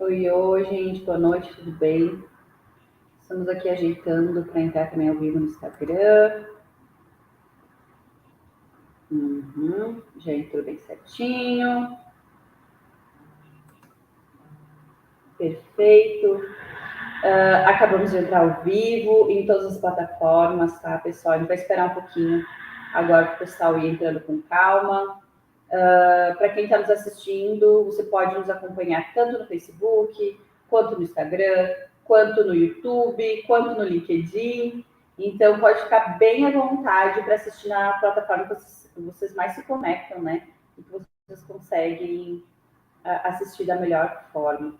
Oi, oi, gente, boa noite, tudo bem? Estamos aqui ajeitando para entrar também ao vivo no Instagram. Já entrou bem certinho. Perfeito. Acabamos de entrar ao vivo em todas as plataformas, tá, pessoal? A gente vai esperar um pouquinho agora que o pessoal ir entrando com calma. Para quem está nos assistindo, você pode nos acompanhar tanto no Facebook, quanto no Instagram, quanto no YouTube, quanto no LinkedIn. Então, pode ficar bem à vontade para assistir na plataforma que vocês mais se conectam, né? E que vocês conseguem assistir da melhor forma.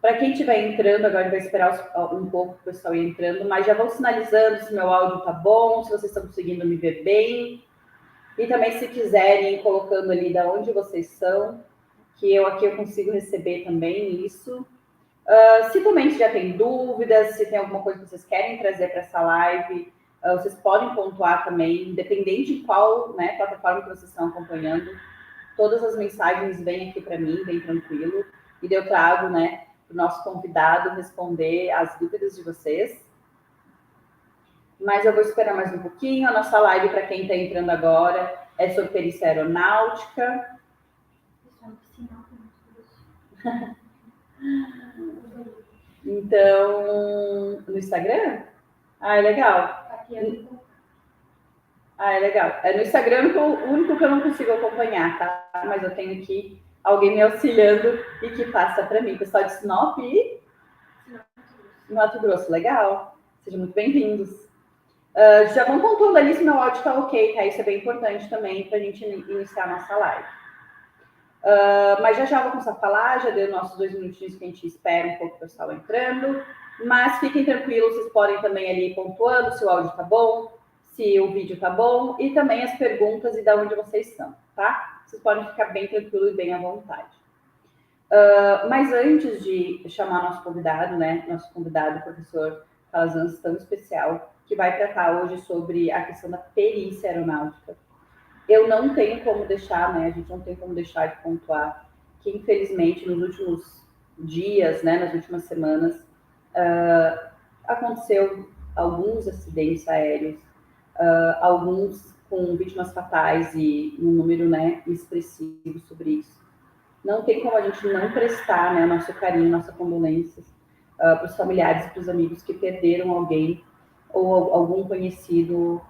Para quem estiver entrando, agora vai esperar um pouco o pessoal ir entrando, mas já vou sinalizando se meu áudio tá bom, se vocês estão conseguindo me ver bem. E também, se quiserem, colocando ali de onde vocês são, que eu aqui eu consigo receber também isso. Se também já tem dúvidas, se tem alguma coisa que vocês querem trazer para essa live, vocês podem pontuar também, independente de qual, né, plataforma que vocês estão acompanhando. Todas as mensagens vêm aqui para mim, bem tranquilo. E eu trago, né, para o nosso convidado responder as dúvidas de vocês. Mas eu vou esperar mais um pouquinho. A nossa live, para quem está entrando agora, é sobre perícia aeronáutica. Então, no Instagram? Ah, é legal. Ah, é legal. No Instagram, o único que eu não consigo acompanhar, tá? Mas eu tenho aqui alguém me auxiliando e que passa para mim. Pessoal de Sinop e Mato Grosso. Legal. Sejam muito bem-vindos. Já vão pontuando ali se meu áudio está ok, tá? Isso é bem importante também para a gente iniciar a nossa live. Mas já vou começar a falar, já deu nossos 2 minutinhos que a gente espera um pouco o pessoal entrando. Mas fiquem tranquilos, vocês podem também ali ir pontuando se o áudio tá bom, se o vídeo tá bom, e também as perguntas e de onde vocês são, tá? Vocês podem ficar bem tranquilos e bem à vontade. Mas antes de chamar nosso convidado, né? Nosso convidado, o professor Calazans, tão especial, que vai tratar hoje sobre a questão da perícia aeronáutica. Eu não tenho como deixar, né? A gente não tem como deixar de pontuar que, infelizmente, nos últimos dias, né? Nas últimas semanas, aconteceu alguns acidentes aéreos, alguns com vítimas fatais e um número, né, expressivo sobre isso. Não tem como a gente não prestar, né, nosso carinho, nossa condolência para os familiares e para os amigos que perderam alguém ou algum conhecido,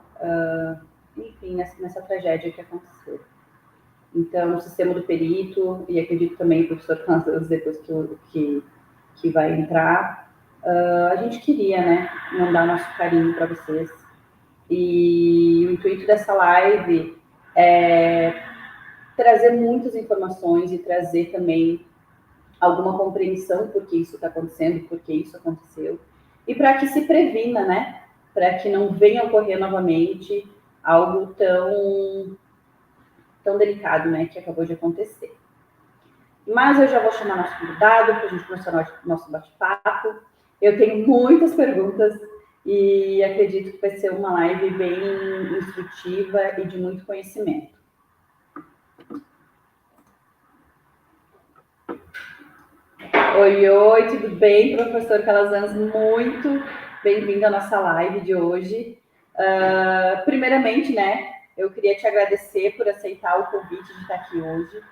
enfim, nessa tragédia que aconteceu. Então, o sistema do perito, e acredito também o professor Kansas, depois que vai entrar, a gente queria, né, mandar nosso carinho para vocês. E o intuito dessa live é trazer muitas informações e trazer também alguma compreensão por que isso está acontecendo, por que isso aconteceu, e para que se previna, né? Para que não venha ocorrer novamente algo tão delicado, né? Que acabou de acontecer. Mas eu já vou chamar nosso convidado para a gente começar o nosso bate-papo. Eu tenho muitas perguntas e acredito que vai ser uma live bem instrutiva e de muito conhecimento. Oi, tudo bem, professor Calazans? Muito bem-vindo à nossa live de hoje. Primeiramente, né, eu queria te agradecer por aceitar o convite de estar aqui hoje.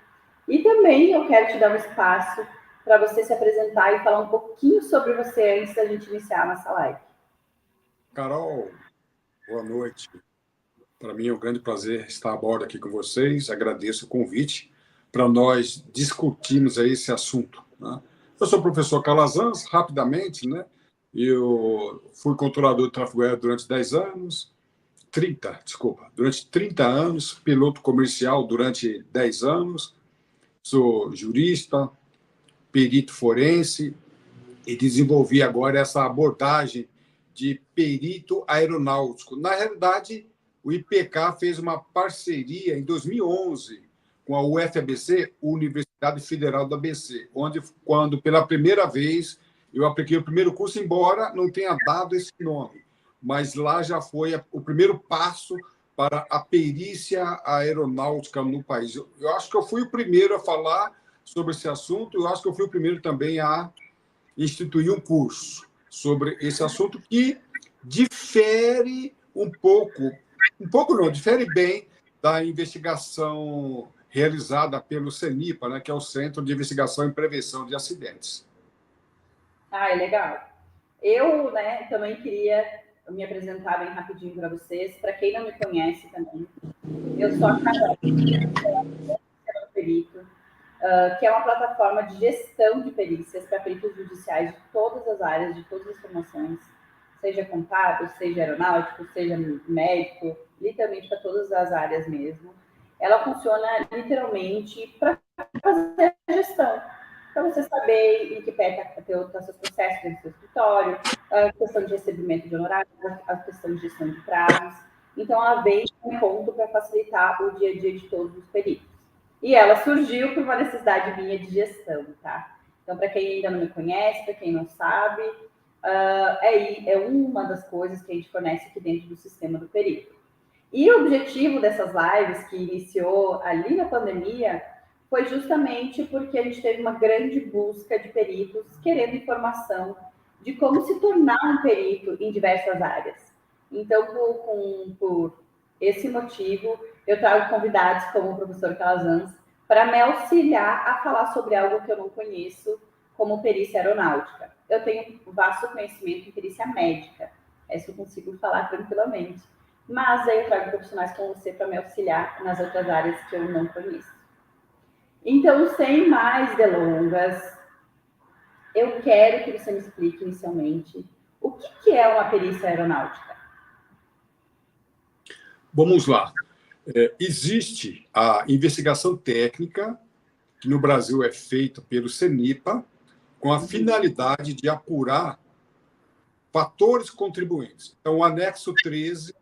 E também eu quero te dar um espaço para você se apresentar e falar um pouquinho sobre você antes da gente iniciar a nossa live. Carol, boa noite. Para mim é um grande prazer estar a bordo aqui com vocês. Agradeço o convite para nós discutirmos aí esse assunto, né? Eu sou o professor Calazans, rapidamente, né? Eu fui controlador de tráfego aéreo durante 10 anos, durante 30 anos, piloto comercial durante 10 anos, sou jurista, perito forense e desenvolvi agora essa abordagem de perito aeronáutico. Na realidade, o IPK fez uma parceria em 2011 com a UFABC, Universidade Federal do ABC, onde, quando pela primeira vez eu apliquei o primeiro curso, embora não tenha dado esse nome, mas lá já foi o primeiro passo para a perícia aeronáutica no país. Eu acho que eu fui o primeiro a falar sobre esse assunto. Eu acho que eu fui o primeiro também a instituir um curso sobre esse assunto que difere um pouco não, difere bem da investigação realizada pelo CENIPA, né, que é o Centro de Investigação e Prevenção de Acidentes. Ah, é legal. Eu, né, também queria me apresentar bem rapidinho para vocês. Para quem não me conhece também, eu sou a Carol, perito, que é uma plataforma de gestão de perícias para peritos judiciais de todas as áreas, de todas as formações, seja contábil, seja aeronáutico, seja médico, literalmente para todas as áreas mesmo. Ela funciona literalmente para fazer a gestão, para você saber em que pé está seus processos dentro do seu escritório, a questão de recebimento de honorários, a questão de gestão de prazos. Então, ela vem um ponto para facilitar o dia a dia de todos os peritos. E ela surgiu por uma necessidade minha de gestão, tá? Então, para quem ainda não me conhece, para quem não sabe, é uma das coisas que a gente fornece aqui dentro do sistema do perito. E o objetivo dessas lives, que iniciou ali na pandemia, foi justamente porque a gente teve uma grande busca de peritos querendo informação de como se tornar um perito em diversas áreas. Então, por esse motivo, eu trago convidados como o professor Calazans para me auxiliar a falar sobre algo que eu não conheço, como perícia aeronáutica. Eu tenho vasto conhecimento em perícia médica, isso eu consigo falar tranquilamente. Mas aí eu trago profissionais como você para me auxiliar nas outras áreas que eu não conheço. Então, sem mais delongas, eu quero que você me explique inicialmente o que é uma perícia aeronáutica. Vamos lá. Existe a investigação técnica, que no Brasil é feita pelo CENIPA, com a finalidade de apurar fatores contribuintes. Então, o anexo 13,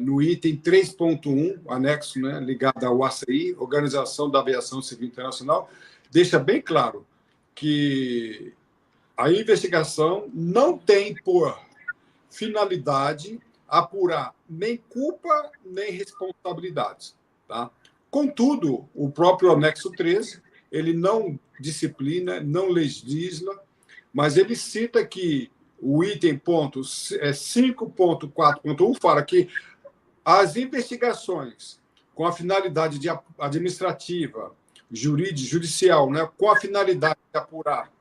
no item 3.1, anexo, né, ligado ao ACI, Organização da Aviação Civil Internacional, deixa bem claro que a investigação não tem por finalidade apurar nem culpa nem responsabilidades. Tá? Contudo, o próprio anexo 13, ele não disciplina, não legisla, mas ele cita que o item 5.4.1 fala que as investigações com a finalidade administrativa, jurídica, judicial, né, com a finalidade de apurar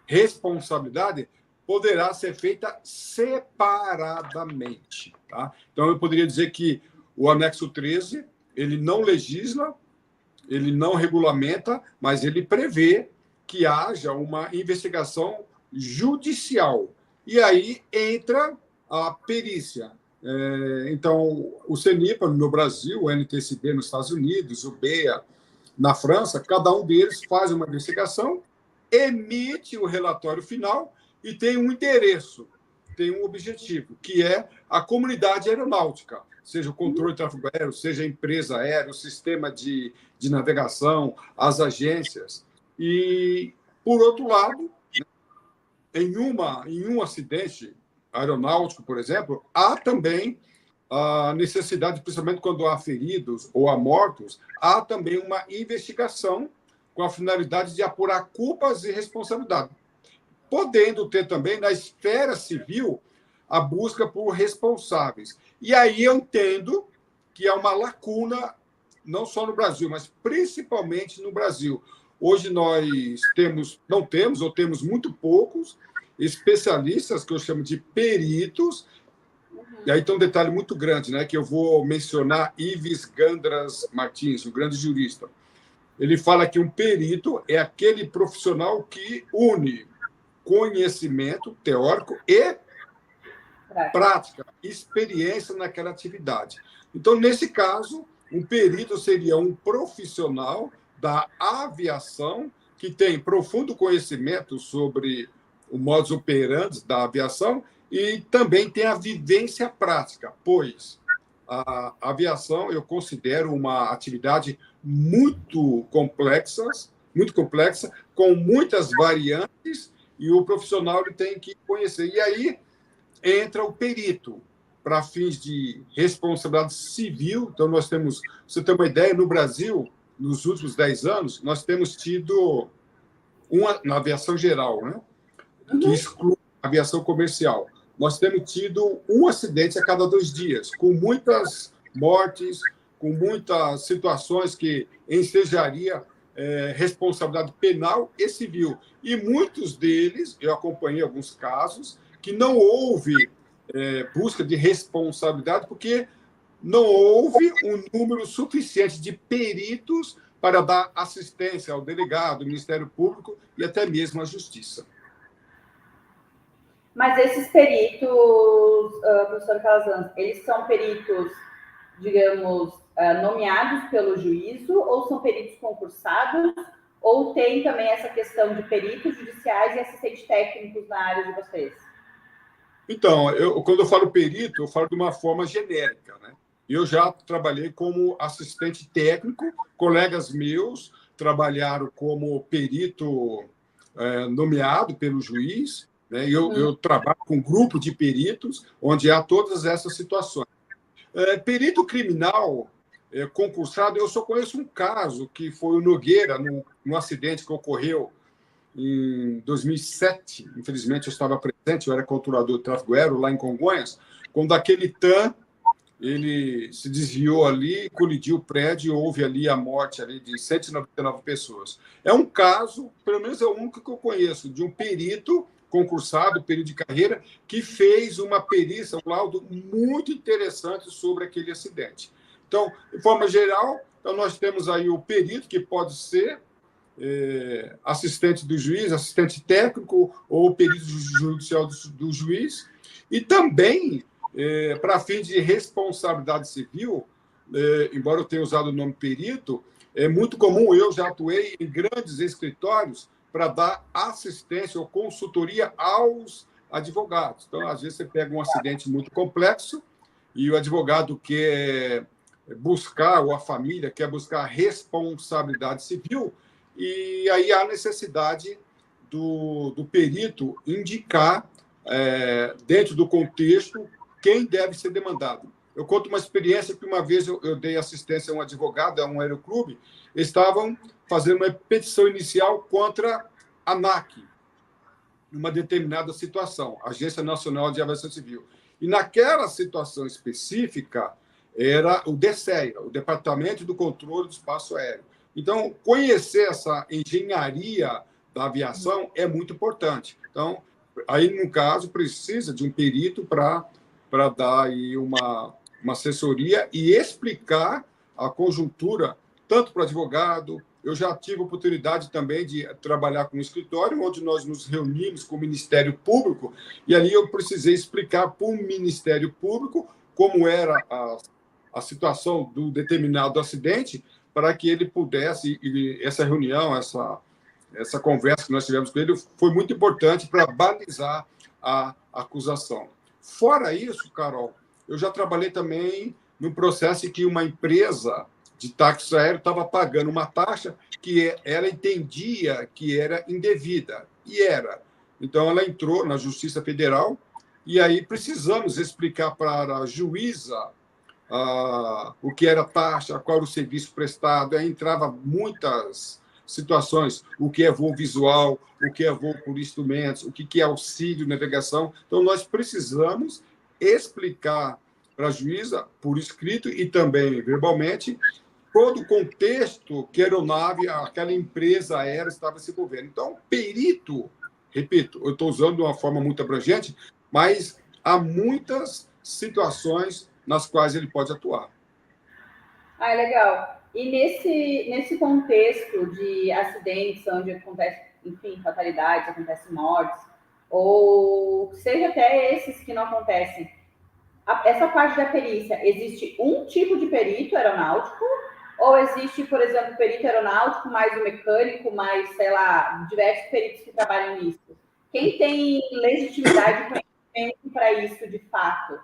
responsabilidade, poderá ser feita separadamente. Tá? Então, eu poderia dizer que o anexo 13, ele não legisla, ele não regulamenta, mas ele prevê que haja uma investigação judicial. E aí entra a perícia. Então, o CENIPA no Brasil, o NTSB nos Estados Unidos, o BEA na França, cada um deles faz uma investigação, emite o relatório final e tem um endereço, tem um objetivo, que é a comunidade aeronáutica, seja o controle de tráfego aéreo, seja a empresa aérea, o sistema de navegação, as agências. E, por outro lado, em um acidente aeronáutico, por exemplo, há também a necessidade, principalmente quando há feridos ou há mortos, há também uma investigação com a finalidade de apurar culpas e responsabilidade, podendo ter também, na esfera civil, a busca por responsáveis. E aí eu entendo que há uma lacuna, não só no Brasil, mas principalmente no Brasil. Hoje nós não temos, ou temos muito poucos especialistas, que eu chamo de peritos. E aí tem um detalhe muito grande, né, que eu vou mencionar Ives Gandras Martins, um grande jurista. Ele fala que um perito é aquele profissional que une conhecimento teórico e prática, experiência naquela atividade. Então, nesse caso, um perito seria um profissional da aviação que tem profundo conhecimento sobre o modus operandi da aviação e também tem a vivência prática, pois a aviação eu considero uma atividade muito complexa, com muitas variantes, e o profissional ele tem que conhecer. E aí entra o perito, para fins de responsabilidade civil. Então, nós temos, você tem uma ideia, no Brasil, nos últimos 10 anos, nós temos tido na aviação geral, né, que exclui a aviação comercial, nós temos tido um acidente a cada 2 dias, com muitas mortes, com muitas situações que ensejaria responsabilidade penal e civil. E muitos deles, eu acompanhei alguns casos, que não houve busca de responsabilidade, porque não houve um número suficiente de peritos para dar assistência ao delegado, ao Ministério Público e até mesmo à Justiça. Mas esses peritos, professor Calazans, eles são peritos, digamos, nomeados pelo juízo, ou são peritos concursados, ou tem também essa questão de peritos judiciais e assistentes técnicos na área de vocês? Então, quando eu falo perito, eu falo de uma forma genérica, né? Eu já trabalhei como assistente técnico, colegas meus trabalharam como perito nomeado pelo juiz, né? Eu trabalho com um grupo de peritos, onde há todas essas situações. Perito criminal concursado, eu só conheço um caso, que foi o Nogueira, num acidente que ocorreu em 2007. Infelizmente, eu estava presente, eu era controlador de tráfego aéreo lá em Congonhas, quando aquele TAM ele se desviou ali, colidiu o prédio, houve ali a morte ali de 199 pessoas. É um caso, pelo menos é o único que eu conheço, de um perito concursado, perito de carreira, que fez uma perícia, um laudo muito interessante sobre aquele acidente. Então, de forma geral, então nós temos aí o perito, que pode ser assistente do juiz, assistente técnico ou perito judicial do juiz, e também, para fins de responsabilidade civil, embora eu tenha usado o nome perito, é muito comum, eu já atuei em grandes escritórios para dar assistência ou consultoria aos advogados. Então, às vezes, você pega um acidente muito complexo e o advogado quer buscar, ou a família quer buscar responsabilidade civil, e aí há necessidade do perito indicar, dentro do contexto, quem deve ser demandado. Eu conto uma experiência que uma vez eu dei assistência a um advogado, a um aeroclube, estavam fazendo uma petição inicial contra a ANAC, numa determinada situação, Agência Nacional de Aviação Civil. E naquela situação específica, era o DECEA, o Departamento do Controle do Espaço Aéreo. Então, conhecer essa engenharia da aviação é muito importante. Então, aí, no caso, precisa de um perito para dar aí uma assessoria e explicar a conjuntura, tanto para o advogado. Eu já tive a oportunidade também de trabalhar com um escritório, onde nós nos reunimos com o Ministério Público, e ali eu precisei explicar para o Ministério Público como era a situação do determinado acidente, para que ele pudesse, e essa reunião, essa conversa que nós tivemos com ele, foi muito importante para balizar a acusação. Fora isso, Carol, eu já trabalhei também no processo em que uma empresa de táxi aéreo estava pagando uma taxa que ela entendia que era indevida, e era. Então, ela entrou na Justiça Federal, e aí precisamos explicar para a juíza o que era taxa, qual era o serviço prestado. Aí entrava muitas situações, o que é voo visual, o que é voo por instrumentos, o que é auxílio navegação. Então, nós precisamos explicar para a juíza, por escrito e também verbalmente, todo o contexto que a aeronave, aquela empresa aérea estava se envolvendo. Então, perito, repito, eu estou usando de uma forma muito abrangente, mas há muitas situações nas quais ele pode atuar. Ah, legal. E nesse contexto de acidentes, onde acontece, enfim, fatalidades, acontecem mortes, ou seja até esses que não acontecem, essa parte da perícia, existe um tipo de perito aeronáutico, ou existe, por exemplo, perito aeronáutico, mais o mecânico, mais, sei lá, diversos peritos que trabalham nisso? Quem tem legitimidade e conhecimento para isso, de fato?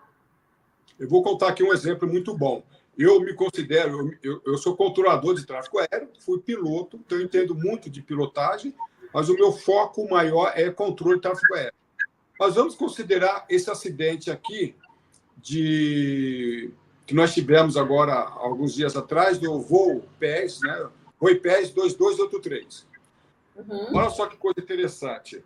Eu vou contar aqui um exemplo muito bom. Eu me considero, eu sou controlador de tráfego aéreo, fui piloto, então eu entendo muito de pilotagem, mas o meu foco maior é controle de tráfego aéreo. Mas vamos considerar esse acidente aqui, que nós tivemos agora, alguns dias atrás, do voo PES, né, Rui Pérez, 2283. Olha só que coisa interessante.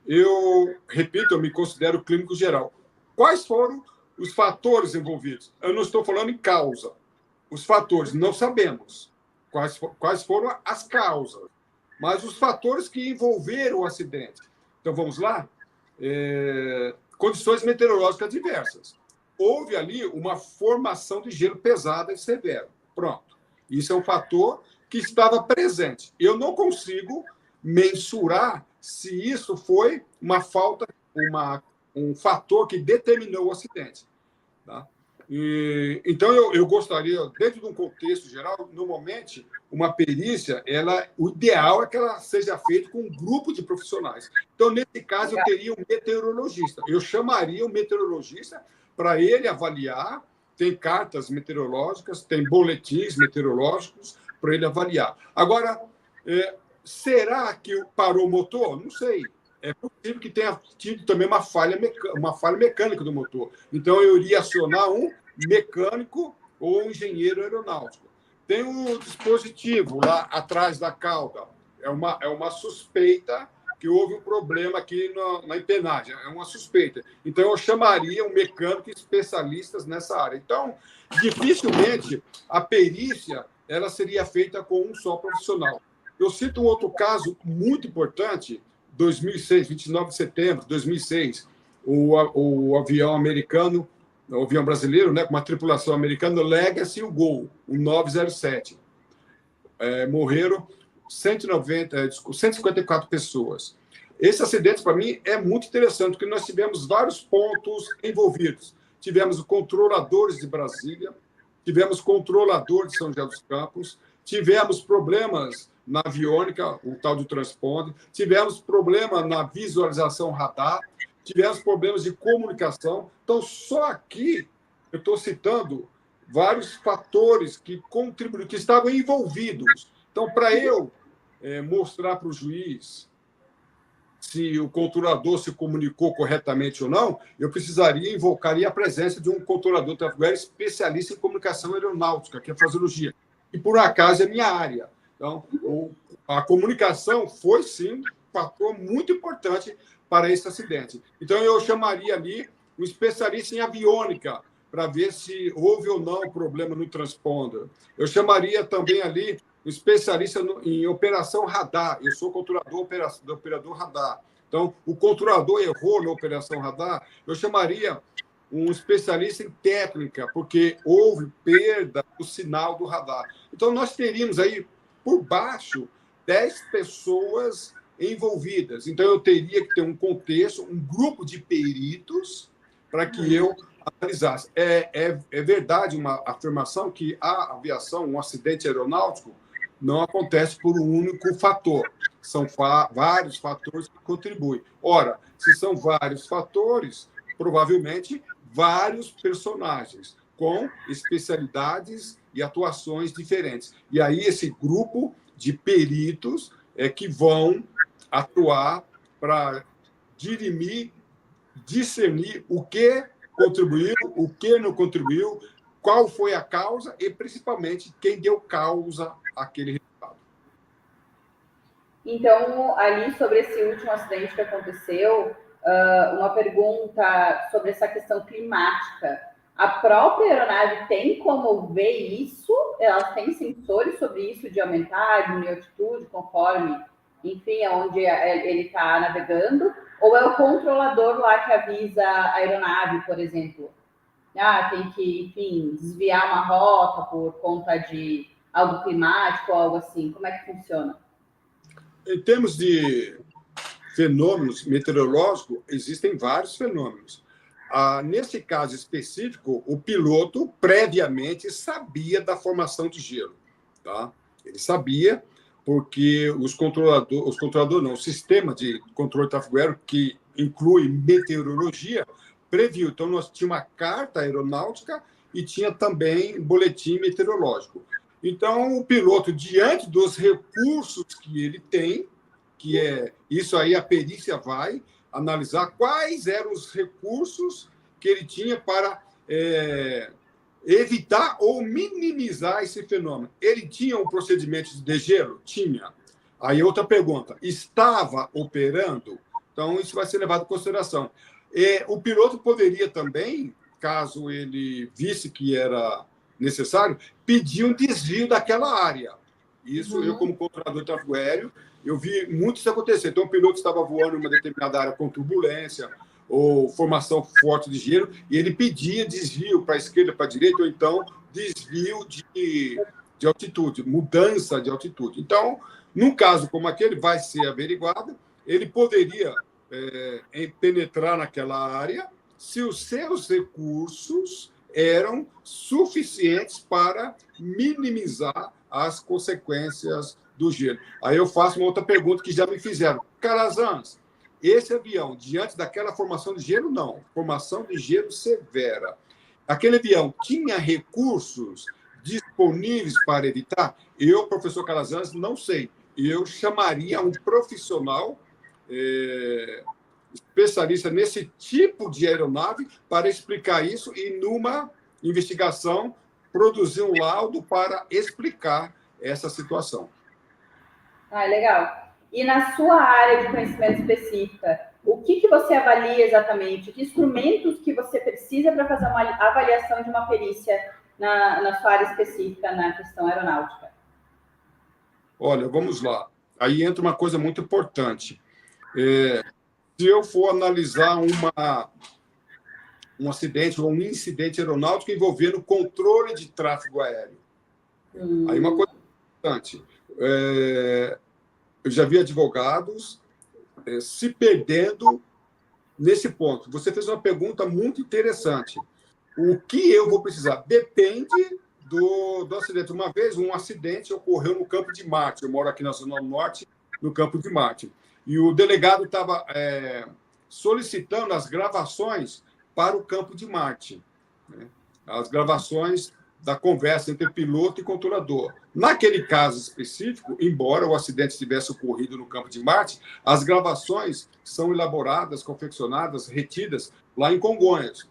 Eu, repito, eu me considero clínico geral. Quais foram os fatores envolvidos? Eu não estou falando em causa. Os fatores, não sabemos quais foram as causas, mas os fatores que envolveram o acidente. Então, vamos lá? Condições meteorológicas diversas. Houve ali uma formação de gelo pesada e severo. Pronto. Isso é um fator que estava presente. Eu não consigo mensurar se isso foi uma falta, um fator que determinou o acidente. Tá? Então, eu gostaria, dentro de um contexto geral, normalmente, uma perícia, o ideal é que ela seja feita com um grupo de profissionais. Então, nesse caso, eu teria um meteorologista. Eu chamaria um meteorologista para ele avaliar. Tem cartas meteorológicas, tem boletins meteorológicos para ele avaliar. Agora, será que parou o motor? Não sei. É possível que tenha tido também uma falha mecânica do motor. Então, eu iria acionar um mecânico ou um engenheiro aeronáutico. Tem um dispositivo lá atrás da cauda. É uma suspeita que houve um problema aqui na empenagem. É uma suspeita. Então, eu chamaria um mecânico e especialistas nessa área. Então, dificilmente a perícia ela seria feita com um só profissional. Eu cito um outro caso muito importante, 2006, 29 de setembro de 2006, o avião americano, o avião brasileiro, né, com uma tripulação americana, Legacy e o Gol, o 907. Morreram 154 pessoas. Esse acidente, para mim, é muito interessante, porque nós tivemos vários pontos envolvidos. Tivemos controladores de Brasília, tivemos controlador de São José dos Campos, tivemos problemas na aviônica, o tal do transponder, tivemos problema na visualização radar, tivemos problemas de comunicação. Então, só aqui eu estou citando vários fatores que contribuíram, que estavam envolvidos. Então, para eu mostrar para o juiz se o controlador se comunicou corretamente ou não, eu invocaria a presença de um controlador trafegueiro especialista em comunicação aeronáutica, que é a fraseologia, e por acaso é minha área. Então, a comunicação foi, sim, um fator muito importante para esse acidente. Então, eu chamaria ali um especialista em aviônica, para ver se houve ou não problema no transponder. Eu chamaria também ali um especialista em operação radar. Eu sou controlador do operador radar. Então, o controlador errou na operação radar, eu chamaria um especialista em técnica, porque houve perda do sinal do radar. Então, nós teríamos aí, por baixo, 10 pessoas envolvidas. Então, eu teria que ter um contexto, um grupo de peritos, para que eu analisasse. É verdade uma afirmação que a aviação, um acidente aeronáutico, não acontece por um único fator. São vários fatores que contribuem. Ora, se são vários fatores, provavelmente vários personagens com especialidades e atuações diferentes. E aí esse grupo de peritos é que vão atuar para dirimir, discernir o que contribuiu, o que não contribuiu, qual foi a causa e, principalmente, quem deu causa àquele resultado. Então, ali sobre esse último acidente que aconteceu, uma pergunta sobre essa questão climática. A própria aeronave tem como ver isso? Ela tem sensores sobre isso de aumentar, diminuir a altitude, conforme, enfim, aonde ele está navegando? Ou é o controlador lá que avisa a aeronave, por exemplo? Tem que, enfim, desviar uma rota por conta de algo climático ou algo assim. Como é que funciona? Em termos de fenômenos meteorológicos, existem vários fenômenos. Nesse caso específico, o piloto previamente sabia da formação de gelo. Tá? Ele sabia, porque o sistema de controle de tráfego aéreo, que inclui meteorologia, previu. Então, nós tínhamos uma carta aeronáutica e tinha também boletim meteorológico. Então, o piloto, diante dos recursos que ele tem, isso aí a perícia vai analisar quais eram os recursos que ele tinha para evitar ou minimizar esse fenômeno. Ele tinha um procedimento de degelo? Tinha. Aí outra pergunta, estava operando? Então, isso vai ser levado em consideração. O piloto poderia também, caso ele visse que era necessário, pedir um desvio daquela área. Isso, eu, como controlador de tráfego aéreo, eu vi muito isso acontecer. Então, o piloto estava voando em uma determinada área com turbulência ou formação forte de gelo, e ele pedia desvio para a esquerda, para a direita, ou então desvio de altitude, mudança de altitude. Então, num caso como aquele, vai ser averiguado, ele poderia penetrar naquela área se os seus recursos eram suficientes para minimizar as consequências do gelo. Aí eu faço uma outra pergunta que já me fizeram. Calazans, esse avião, diante daquela formação de gelo, não. Formação de gelo severa. Aquele avião tinha recursos disponíveis para evitar? Eu, professor Calazans, não sei. Eu chamaria um profissional especialista nesse tipo de aeronave para explicar isso e, numa investigação, produzir um laudo para explicar essa situação. Legal. E na sua área de conhecimento específica, o que você avalia exatamente? Que instrumentos que você precisa para fazer uma avaliação de uma perícia na sua área específica, na questão aeronáutica? Olha, vamos lá. Aí entra uma coisa muito importante. Se eu for analisar um acidente ou um incidente aeronáutico envolvendo controle de tráfego aéreo, aí uma coisa importante. Eu já vi advogados se perdendo nesse ponto. Você fez uma pergunta muito interessante. O que eu vou precisar? Depende do acidente. Uma vez, um acidente ocorreu no Campo de Marte. Eu moro aqui na Zona Norte, no Campo de Marte. E o delegado estava solicitando as gravações para o Campo de Marte, né? As gravações da conversa entre piloto e controlador. Naquele caso específico, embora o acidente tivesse ocorrido no Campo de Marte, as gravações são elaboradas, confeccionadas, retidas lá em Congonhas,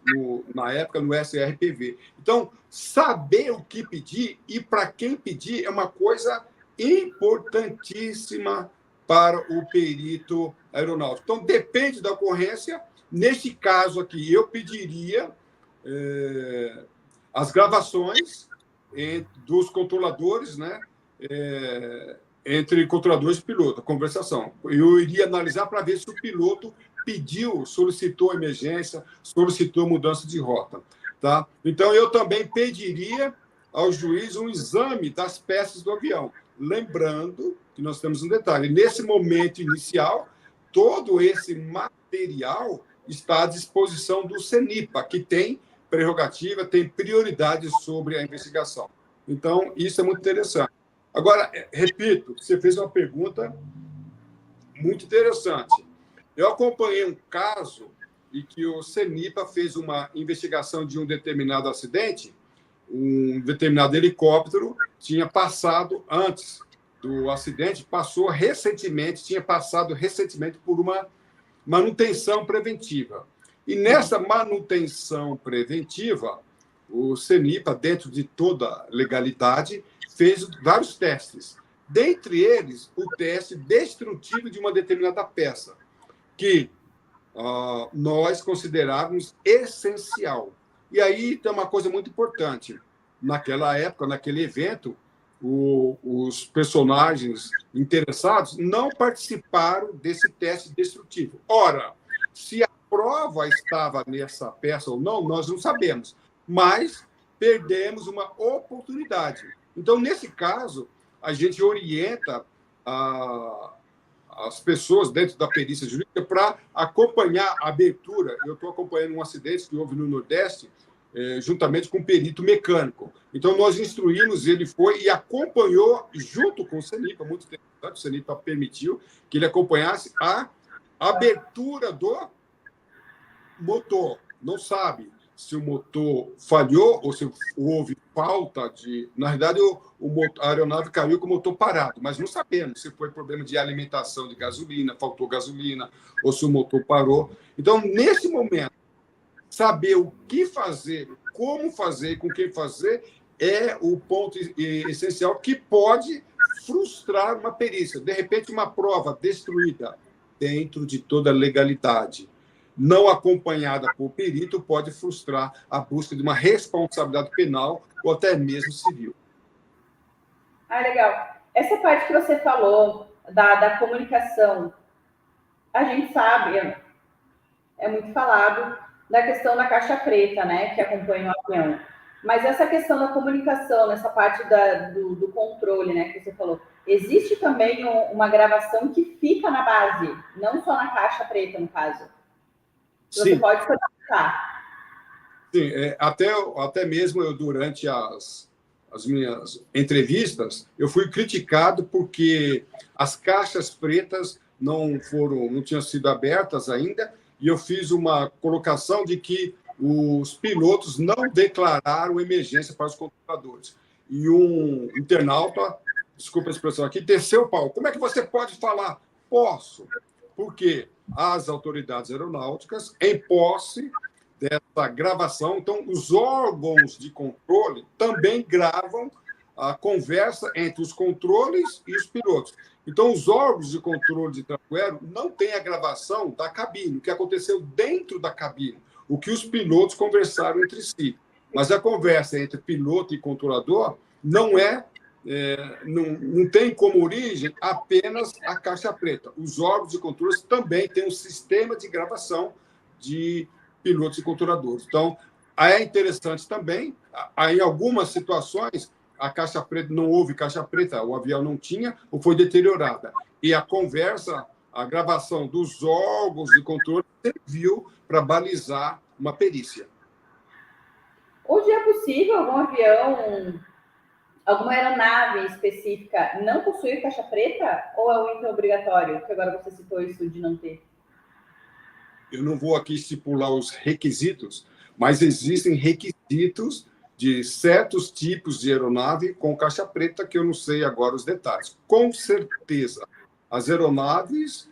na época no SRPV. Então, saber o que pedir e para quem pedir é uma coisa importantíssima para o perito aeronáutico. Então, depende da ocorrência. Neste caso aqui, eu pediria as gravações dos controladores, né? Entre controladores e piloto, a conversação. Eu iria analisar para ver se o piloto pediu, solicitou emergência, solicitou mudança de rota. Tá? Então, eu também pediria ao juiz um exame das peças do avião. Lembrando que nós temos um detalhe. Nesse momento inicial, todo esse material está à disposição do CENIPA, que tem prerrogativa, tem prioridade sobre a investigação. Então, isso é muito interessante. Agora, repito, você fez uma pergunta muito interessante. Eu acompanhei um caso em que o CENIPA fez uma investigação de um determinado acidente, um determinado helicóptero tinha passado, antes do acidente, tinha passado recentemente por uma manutenção preventiva. E nessa manutenção preventiva, o CENIPA, dentro de toda legalidade, fez vários testes. Dentre eles, o teste destrutivo de uma determinada peça, que nós considerávamos essencial. E aí tem uma coisa muito importante. Naquela época, naquele evento, os personagens interessados não participaram desse teste destrutivo. Ora, se a prova estava nessa peça ou não, nós não sabemos, mas perdemos uma oportunidade. Então, nesse caso, a gente orienta as pessoas dentro da perícia jurídica para acompanhar a abertura. Eu estou acompanhando um acidente que houve no Nordeste, juntamente com um perito mecânico. Então, nós instruímos, ele foi e acompanhou, junto com o CENIPA, muito interessante, o CENIPA permitiu que ele acompanhasse a abertura do motor. Não sabe se o motor falhou ou se houve falta de... Na realidade, a aeronave caiu com o motor parado, mas não sabemos se foi problema de alimentação de gasolina, faltou gasolina, ou se o motor parou. Então, nesse momento, saber o que fazer, como fazer e com quem fazer é o ponto essencial que pode frustrar uma perícia. De repente, uma prova destruída dentro de toda a legalidade, não acompanhada por perito, pode frustrar a busca de uma responsabilidade penal ou até mesmo civil. Ah, legal. Essa parte que você falou da comunicação, a gente sabe, é muito falado da questão da caixa preta, né, que acompanha o avião. Mas essa questão da comunicação, nessa parte do controle, né, que você falou, existe também uma gravação que fica na base, não só na caixa preta, no caso. Você Sim. pode conectar. Sim, até mesmo eu, durante as minhas entrevistas, eu fui criticado porque as caixas pretas não tinham sido abertas ainda, e eu fiz uma colocação de que os pilotos não declararam emergência para os controladores. E um internauta, desculpa a expressão aqui, desceu o pau. Como é que você pode falar? Posso, porque as autoridades aeronáuticas, em posse dessa gravação, então os órgãos de controle também gravam a conversa entre os controles e os pilotos. Então, os órgãos de controle de tráfego aéreo não têm a gravação da cabine, o que aconteceu dentro da cabine, o que os pilotos conversaram entre si. Mas a conversa entre piloto e controlador não tem como origem apenas a caixa preta. Os órgãos de controle também têm um sistema de gravação de pilotos e controladores. Então, é interessante também, em algumas situações, a caixa preta, não houve caixa preta, o avião não tinha, ou foi deteriorada. E a conversa, a gravação dos órgãos de controle serviu para balizar uma perícia. Hoje é possível algum avião, alguma aeronave específica não possuir caixa preta, ou é um item obrigatório? Que agora você citou isso de não ter. Eu não vou aqui estipular os requisitos, mas existem requisitos de certos tipos de aeronave com caixa preta, que eu não sei agora os detalhes. Com certeza, as aeronaves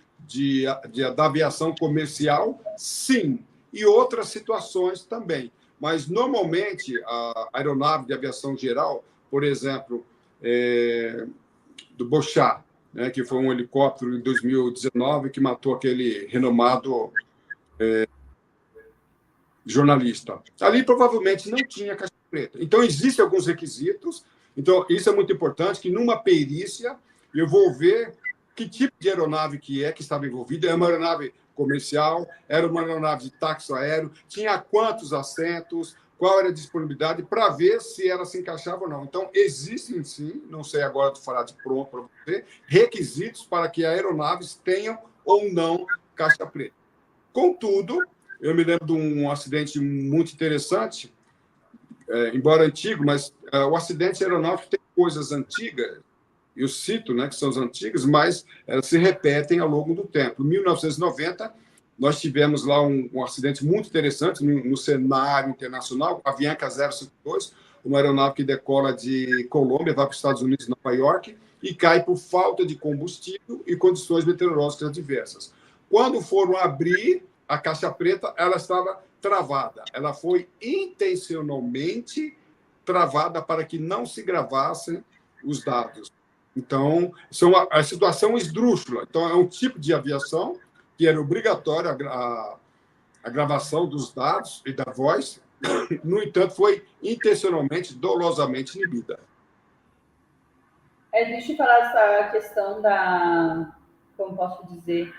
da aviação comercial, sim, e outras situações também. Mas, normalmente, a aeronave de aviação geral, por exemplo, do Bochá, né, que foi um helicóptero em 2019 que matou aquele renomado jornalista. Ali provavelmente não tinha caixa preta. Então, existem alguns requisitos. Então, isso é muito importante, que numa perícia eu vou ver que tipo de aeronave que estava envolvida. É uma aeronave comercial, era uma aeronave de táxi aéreo, tinha quantos assentos, qual era a disponibilidade, para ver se ela se encaixava ou não. Então, existem, sim, não sei agora de falar de pronto para você, requisitos para que aeronaves tenham ou não caixa preta. Contudo, eu me lembro de um acidente muito interessante, embora antigo, mas o acidente aeronáutico tem coisas antigas, eu cito, né, que são as antigas, mas elas se repetem ao longo do tempo. Em 1990, nós tivemos lá um acidente muito interessante no cenário internacional, a Avianca 052, uma aeronave que decola de Colômbia, vai para os Estados Unidos, Nova York, e cai por falta de combustível e condições meteorológicas adversas. Quando foram abrir a caixa preta, ela estava travada. Ela foi intencionalmente travada para que não se gravassem os dados. Então, a situação esdrúxula. Então, é um tipo de aviação que era obrigatória a gravação dos dados e da voz, no entanto, foi intencionalmente, dolosamente inibida. Deixa eu falar essa questão como posso dizer,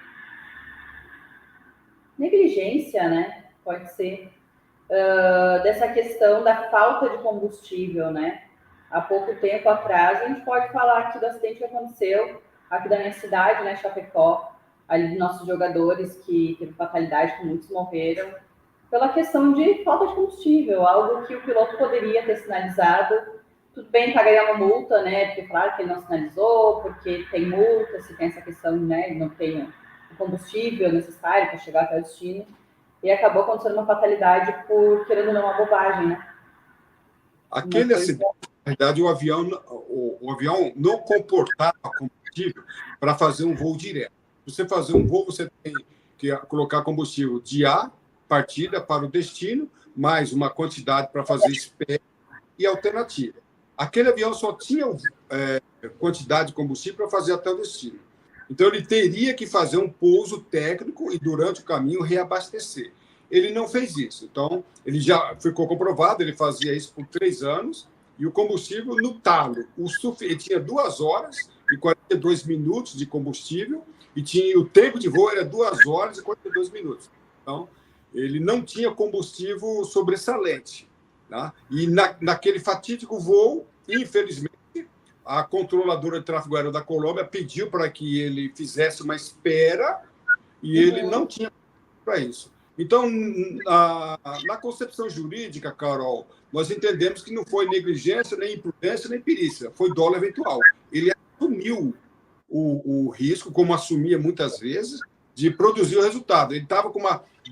negligência, né? Pode ser, dessa questão da falta de combustível, né? Há pouco tempo atrás, a gente pode falar aqui do acidente que aconteceu aqui da minha cidade, né, Chapecó, ali dos nossos jogadores, que teve fatalidade, que muitos morreram, pela questão de falta de combustível, algo que o piloto poderia ter sinalizado. Tudo bem pagaria uma multa, né, porque claro que ele não sinalizou, porque tem multa, se tem essa questão, né, ele não tem o combustível necessário para chegar até o destino, e acabou acontecendo uma fatalidade por, querendo ou não, uma bobagem, né? Aquele acidente, na verdade, o avião não comportava combustível para fazer um voo direto. Para você fazer um voo, você tem que colocar combustível de ar partida para o destino, mais uma quantidade para fazer espera e alternativa. Aquele avião só tinha quantidade de combustível para fazer até o destino. Então, ele teria que fazer um pouso técnico e, durante o caminho, reabastecer. Ele não fez isso. Então, ele já ficou comprovado, ele fazia isso por 3 anos, e o combustível no talo. Ele tinha 2 horas e 42 minutos de combustível, e o tempo de voo era 2 horas e 42 minutos. Então, ele não tinha combustível sobressalente. Tá? E naquele fatídico voo, infelizmente, a controladora de tráfego aéreo da Colômbia pediu para que ele fizesse uma espera e ele não tinha para isso. Então, na concepção jurídica, Carol, nós entendemos que não foi negligência, nem imprudência, nem perícia, foi dolo eventual. Ele assumiu o risco, como assumia muitas vezes, de produzir o resultado. Ele estava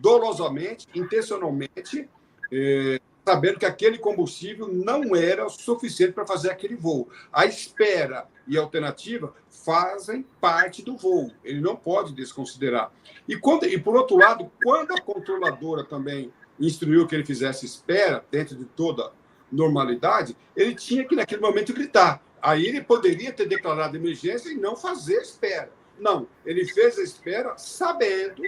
dolosamente, intencionalmente, sabendo que aquele combustível não era o suficiente para fazer aquele voo. A espera e a alternativa fazem parte do voo. Ele não pode desconsiderar. E, por outro lado, quando a controladora também instruiu que ele fizesse espera, dentro de toda normalidade, ele tinha que, naquele momento, gritar. Aí ele poderia ter declarado emergência e não fazer espera. Não, ele fez a espera sabendo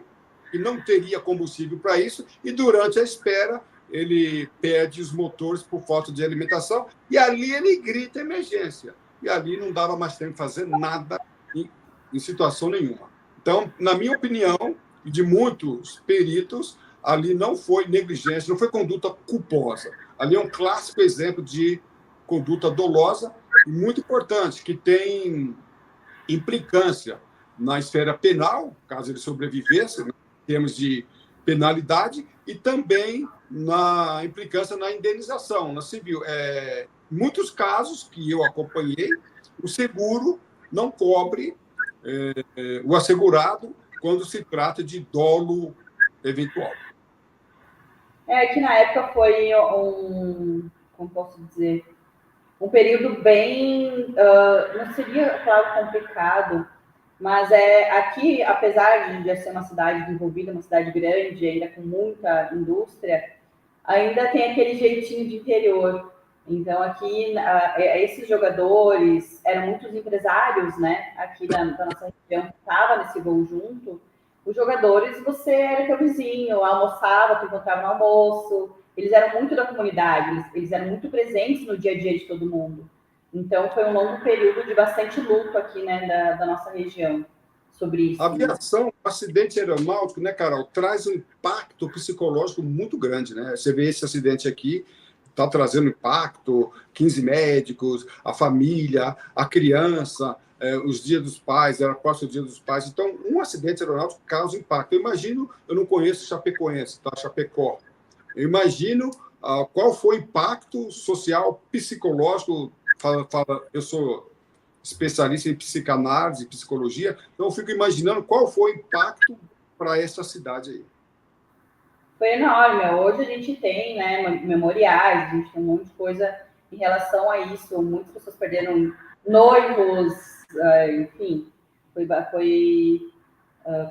que não teria combustível para isso, e durante a espera ele perde os motores por falta de alimentação, e ali ele grita emergência. E ali não dava mais tempo de fazer nada em situação nenhuma. Então, na minha opinião, e de muitos peritos, ali não foi negligência, não foi conduta culposa. Ali é um clássico exemplo de conduta dolosa, e muito importante, que tem implicância na esfera penal, caso ele sobrevivesse, né, em termos de penalidade, e também na implicância na indenização, na civil. Muitos casos que eu acompanhei, o seguro não cobre o assegurado quando se trata de dolo eventual. Que na época foi como posso dizer, um período bem, não seria, claro, complicado, mas aqui, apesar de ser uma cidade desenvolvida, uma cidade grande, ainda com muita indústria, ainda tem aquele jeitinho de interior. Então, aqui, esses jogadores eram muitos empresários, né? Aqui da nossa região, que estavam nesse voo junto. Os jogadores, você era teu vizinho, almoçava, tu encontrava no almoço. Eles eram muito da comunidade, eles eram muito presentes no dia a dia de todo mundo. Então, foi um longo período de bastante luto aqui, né, da nossa região sobre isso. A aviação, o acidente aeronáutico, né, Carol, traz um impacto psicológico muito grande, né? Você vê esse acidente aqui, está trazendo impacto, 15 médicos, a família, a criança, os dias dos pais, era quase o dia dos pais. Então, um acidente aeronáutico causa impacto. Eu imagino, eu não conheço Chapecoense, tá? Chapecó. Eu imagino qual foi o impacto social, psicológico. Eu sou especialista em psicanálise, psicologia, então eu fico imaginando qual foi o impacto para essa cidade aí. Foi enorme. Hoje a gente tem, né, memoriais, a gente tem um monte de coisa em relação a isso. Muitas pessoas perderam noivos, enfim, foi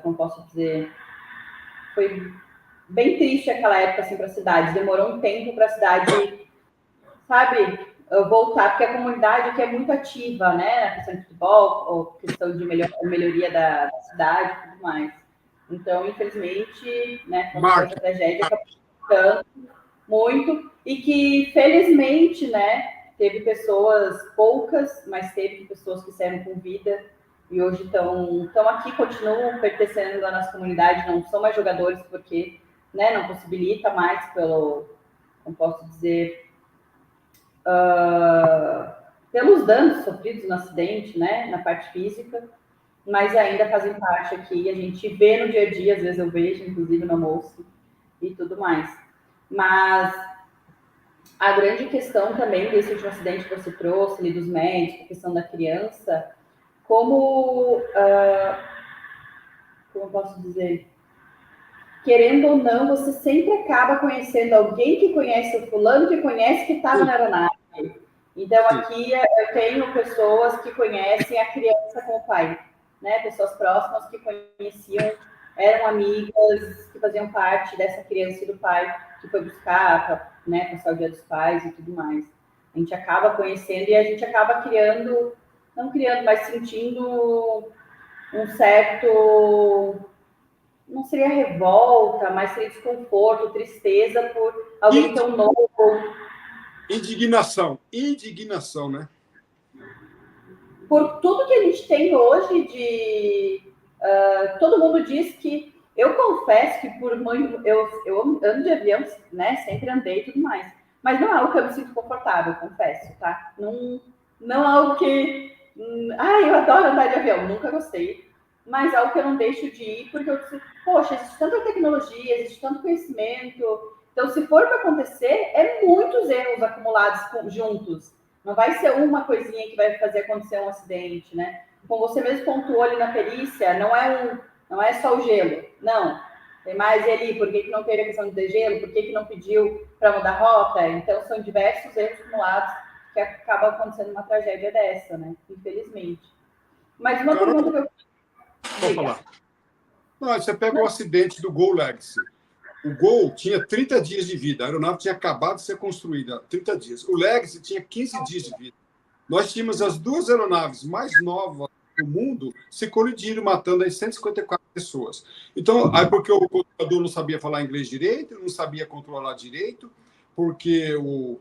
como posso dizer, foi bem triste aquela época assim, para a cidade. Demorou um tempo para a cidade, sabe, voltar, porque a comunidade aqui é muito ativa, né, na questão de futebol, ou questão de melhoria da cidade e tudo mais. Então, infelizmente, né, com essa tragédia acabou ficando muito, e que, felizmente, né, teve pessoas, poucas, mas teve pessoas que saíram com vida, e hoje estão aqui, continuam pertencendo à nossa comunidade, não são mais jogadores, porque, né, não possibilita mais como posso dizer, pelos danos sofridos no acidente, né, na parte física, mas ainda fazem parte aqui, a gente vê no dia a dia, às vezes eu vejo, inclusive no almoço e tudo mais. Mas a grande questão também desse último acidente que você trouxe, ali dos médicos, a questão da criança, como eu posso dizer, querendo ou não, você sempre acaba conhecendo alguém que conhece o fulano que conhece que estava na aeronave. Então, aqui eu tenho pessoas que conhecem a criança com o pai, né? Pessoas próximas que conheciam eram amigas que faziam parte dessa criança e do pai que foi buscar para, né, passar o Dia dos Pais e tudo mais. A gente acaba conhecendo e a gente acaba criando, não criando, mas sentindo um certo, não seria revolta, mas seria desconforto, tristeza por alguém tão novo. Indignação, né? Por tudo que a gente tem hoje todo mundo diz que eu confesso que por muito eu ando de avião, né? Sempre andei e tudo mais, mas não é algo que eu me sinto confortável, confesso, tá? Não é algo que eu adoro andar de avião, nunca gostei, mas é algo que eu não deixo de ir porque eu disse, poxa, existe tanta tecnologia, existe tanto conhecimento, então se for para acontecer, é muitos erros acumulados juntos. Não vai ser uma coisinha que vai fazer acontecer um acidente, né? Como você mesmo pontuou ali na perícia, não é só o gelo, não. Tem mais ali, por que não teve a questão de degelo, por que não pediu para mudar a rota? Então, são diversos erros acumulados que acaba acontecendo uma tragédia dessa, né? Infelizmente. Mas uma Carol, pergunta que eu... pode falar. Não, você pega o acidente do Gol Legacy. O Gol tinha 30 dias de vida, a aeronave tinha acabado de ser construída, 30 dias. O Legacy tinha 15 dias de vida. Nós tínhamos as duas aeronaves mais novas do mundo se colidiram, matando as 154 pessoas. Então, aí porque o computador não sabia falar inglês direito, não sabia controlar direito, porque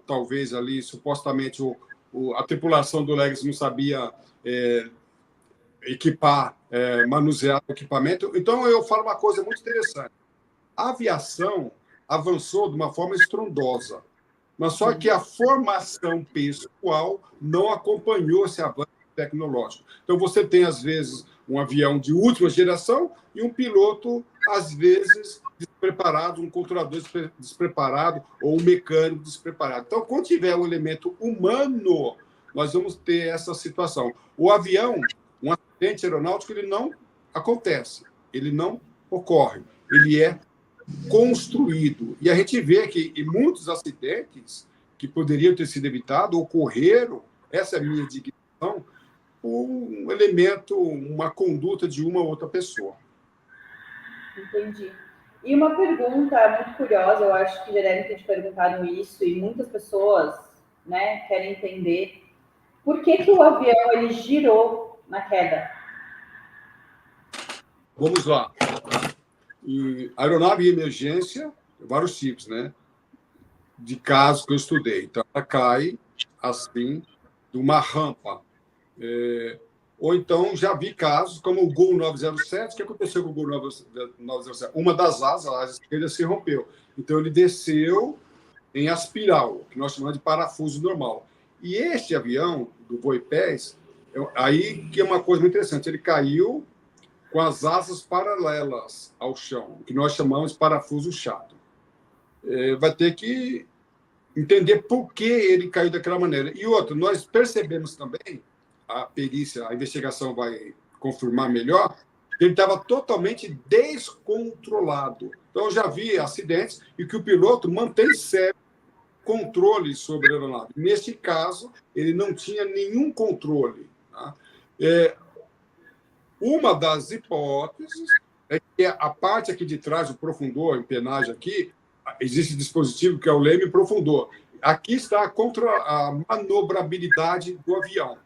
talvez ali, supostamente, a tripulação do Legacy não sabia equipar, manusear o equipamento. Então, eu falo uma coisa muito interessante. A aviação avançou de uma forma estrondosa, mas só que a formação pessoal não acompanhou esse avanço tecnológico. Então, você tem, às vezes, um avião de última geração e um piloto, às vezes, despreparado, um controlador despreparado ou um mecânico despreparado. Então, quando tiver o elemento humano, nós vamos ter essa situação. O avião, um acidente aeronáutico, ele não acontece, ele não ocorre, ele é construído. E a gente vê que em muitos acidentes que poderiam ter sido evitados ocorreram, essa é a minha indignação, um elemento, uma conduta de uma ou outra pessoa. Entendi. E uma pergunta muito curiosa, eu acho que já devem ter te perguntado isso, e muitas pessoas, né, querem entender por que o avião ele girou na queda. Vamos lá. Em aeronave e emergência, vários tipos, né? De casos que eu estudei. Então, ela cai assim, de uma rampa. Ou então, já vi casos como o Gol 907. O que aconteceu com o Gol 907? Uma das asas, a asa esquerda, se rompeu. Então, ele desceu em aspiral, que nós chamamos de parafuso normal. E este avião, do Voipés, aí que é uma coisa muito interessante, ele caiu com as asas paralelas ao chão, que nós chamamos de parafuso chato. Vai ter que entender por que ele caiu daquela maneira. E outro, nós percebemos também, a perícia, a investigação vai confirmar melhor, que ele estava totalmente descontrolado. Então, eu já vi acidentes em que o piloto mantém sério controle sobre a aeronave. Neste caso, ele não tinha nenhum controle. Tá? Uma das hipóteses é que a parte aqui de trás, o profundor, a empenagem aqui, existe um dispositivo que é o leme profundor. Aqui está contra a manobrabilidade do avião.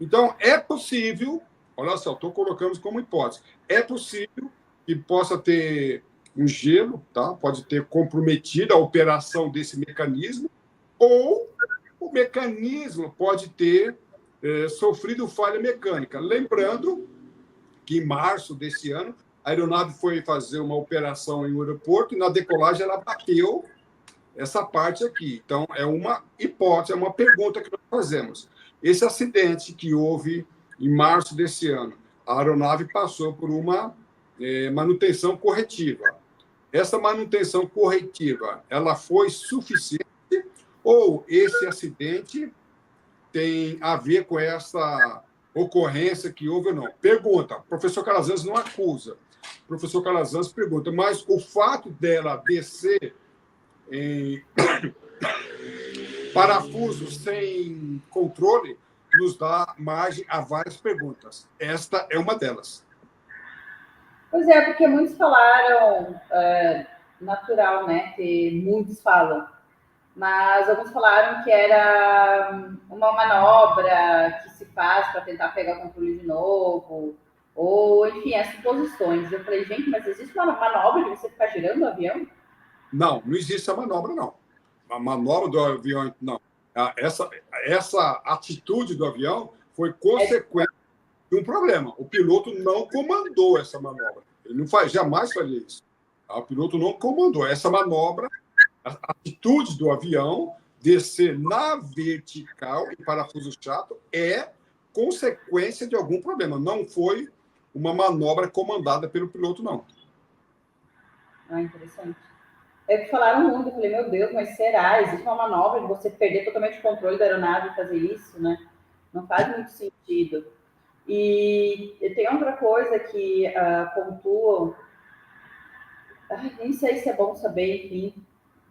Então, é possível, olha só, estou colocando como hipótese, é possível que possa ter um gelo, tá? Pode ter comprometido a operação desse mecanismo, ou o mecanismo pode ter sofrido falha mecânica. Lembrando que em março desse ano, a aeronave foi fazer uma operação em um aeroporto e na decolagem ela bateu essa parte aqui. Então, é uma hipótese, é uma pergunta que nós fazemos. Esse acidente que houve em março desse ano, a aeronave passou por uma manutenção corretiva. Essa manutenção corretiva, ela foi suficiente ou esse acidente tem a ver com essa ocorrência que houve ou não? Pergunta. O professor Calazans não acusa. O professor Calazans pergunta, mas o fato dela descer em parafuso sem controle nos dá margem a várias perguntas. Esta é uma delas. Pois é, porque muitos falaram, natural, né, que muitos falam, mas alguns falaram que era uma manobra que se faz para tentar pegar o controle de novo, ou enfim, as suposições. Eu falei, gente, mas existe uma manobra de você ficar girando o avião? Não, não existe a manobra, não. A manobra do avião, não. Essa atitude do avião foi consequência de um problema. O piloto não comandou essa manobra. Ele não faz, jamais faria isso. O piloto não comandou essa manobra. A atitude do avião descer na vertical em parafuso chato é consequência de algum problema. Não foi uma manobra comandada pelo piloto, não. Ah, interessante. É que falaram muito, eu falei, meu Deus, mas será? Existe uma manobra de você perder totalmente o controle da aeronave e fazer isso, né? Não faz muito sentido. E tem outra coisa que pontuam, nem sei se é bom saber, enfim,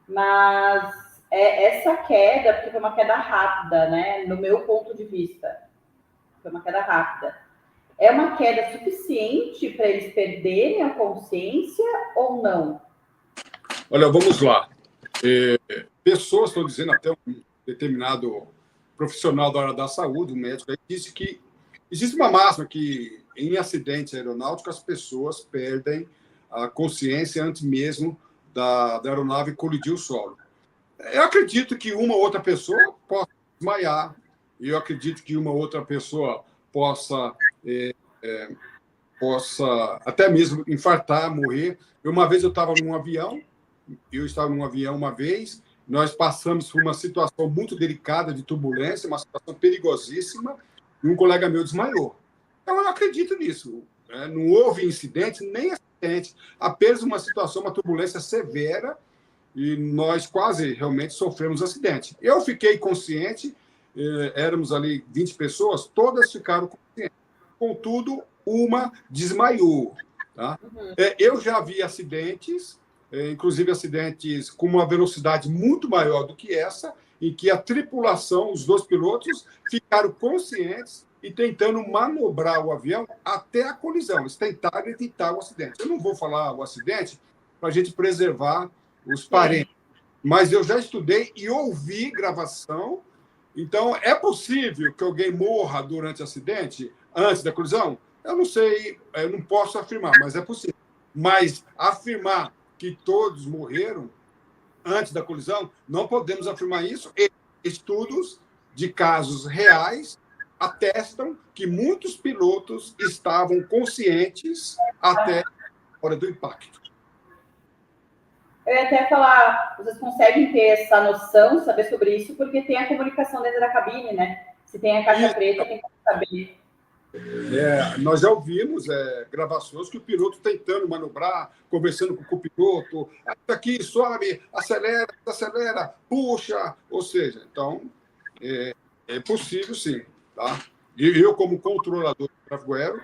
mas essa queda, porque foi uma queda rápida, né? No meu ponto de vista, foi uma queda rápida. É uma queda suficiente para eles perderem a consciência ou não? Olha, vamos lá. Pessoas estão dizendo, até um determinado profissional da área da saúde, um médico, disse que existe uma máxima que em acidentes aeronáuticos as pessoas perdem a consciência antes mesmo da aeronave colidir o solo. Eu acredito que uma outra pessoa possa desmaiar, eu acredito que uma outra pessoa possa até mesmo infartar, morrer. Uma vez eu estava num avião uma vez, nós passamos por uma situação muito delicada de turbulência, uma situação perigosíssima, e um colega meu desmaiou. Então, eu acredito nisso. Né? Não houve incidente, nem acidente, apenas uma situação, uma turbulência severa, e nós quase realmente sofremos acidente. Eu fiquei consciente, éramos ali 20 pessoas, todas ficaram conscientes. Contudo, uma desmaiou. Tá? Eu já vi acidentes, inclusive acidentes com uma velocidade muito maior do que essa, em que a tripulação, os dois pilotos, ficaram conscientes e tentando manobrar o avião até a colisão. Eles tentaram evitar o acidente. Eu não vou falar o acidente para a gente preservar os parentes, mas eu já estudei e ouvi gravação. Então, é possível que alguém morra durante o acidente, antes da colisão? Eu não sei, eu não posso afirmar, mas é possível. Mas afirmar que todos morreram antes da colisão, não podemos afirmar isso. E estudos de casos reais atestam que muitos pilotos estavam conscientes até a hora do impacto. Eu ia até falar, vocês conseguem ter essa noção, saber sobre isso, porque tem a comunicação dentro da cabine, né? Se tem a caixa preta, tem que saber. Nós já ouvimos gravações que o piloto tentando manobrar, conversando com o copiloto, aqui, sobe, acelera, acelera, puxa, ou seja, então é possível sim. Tá? E eu, como controlador de tráfego aéreo,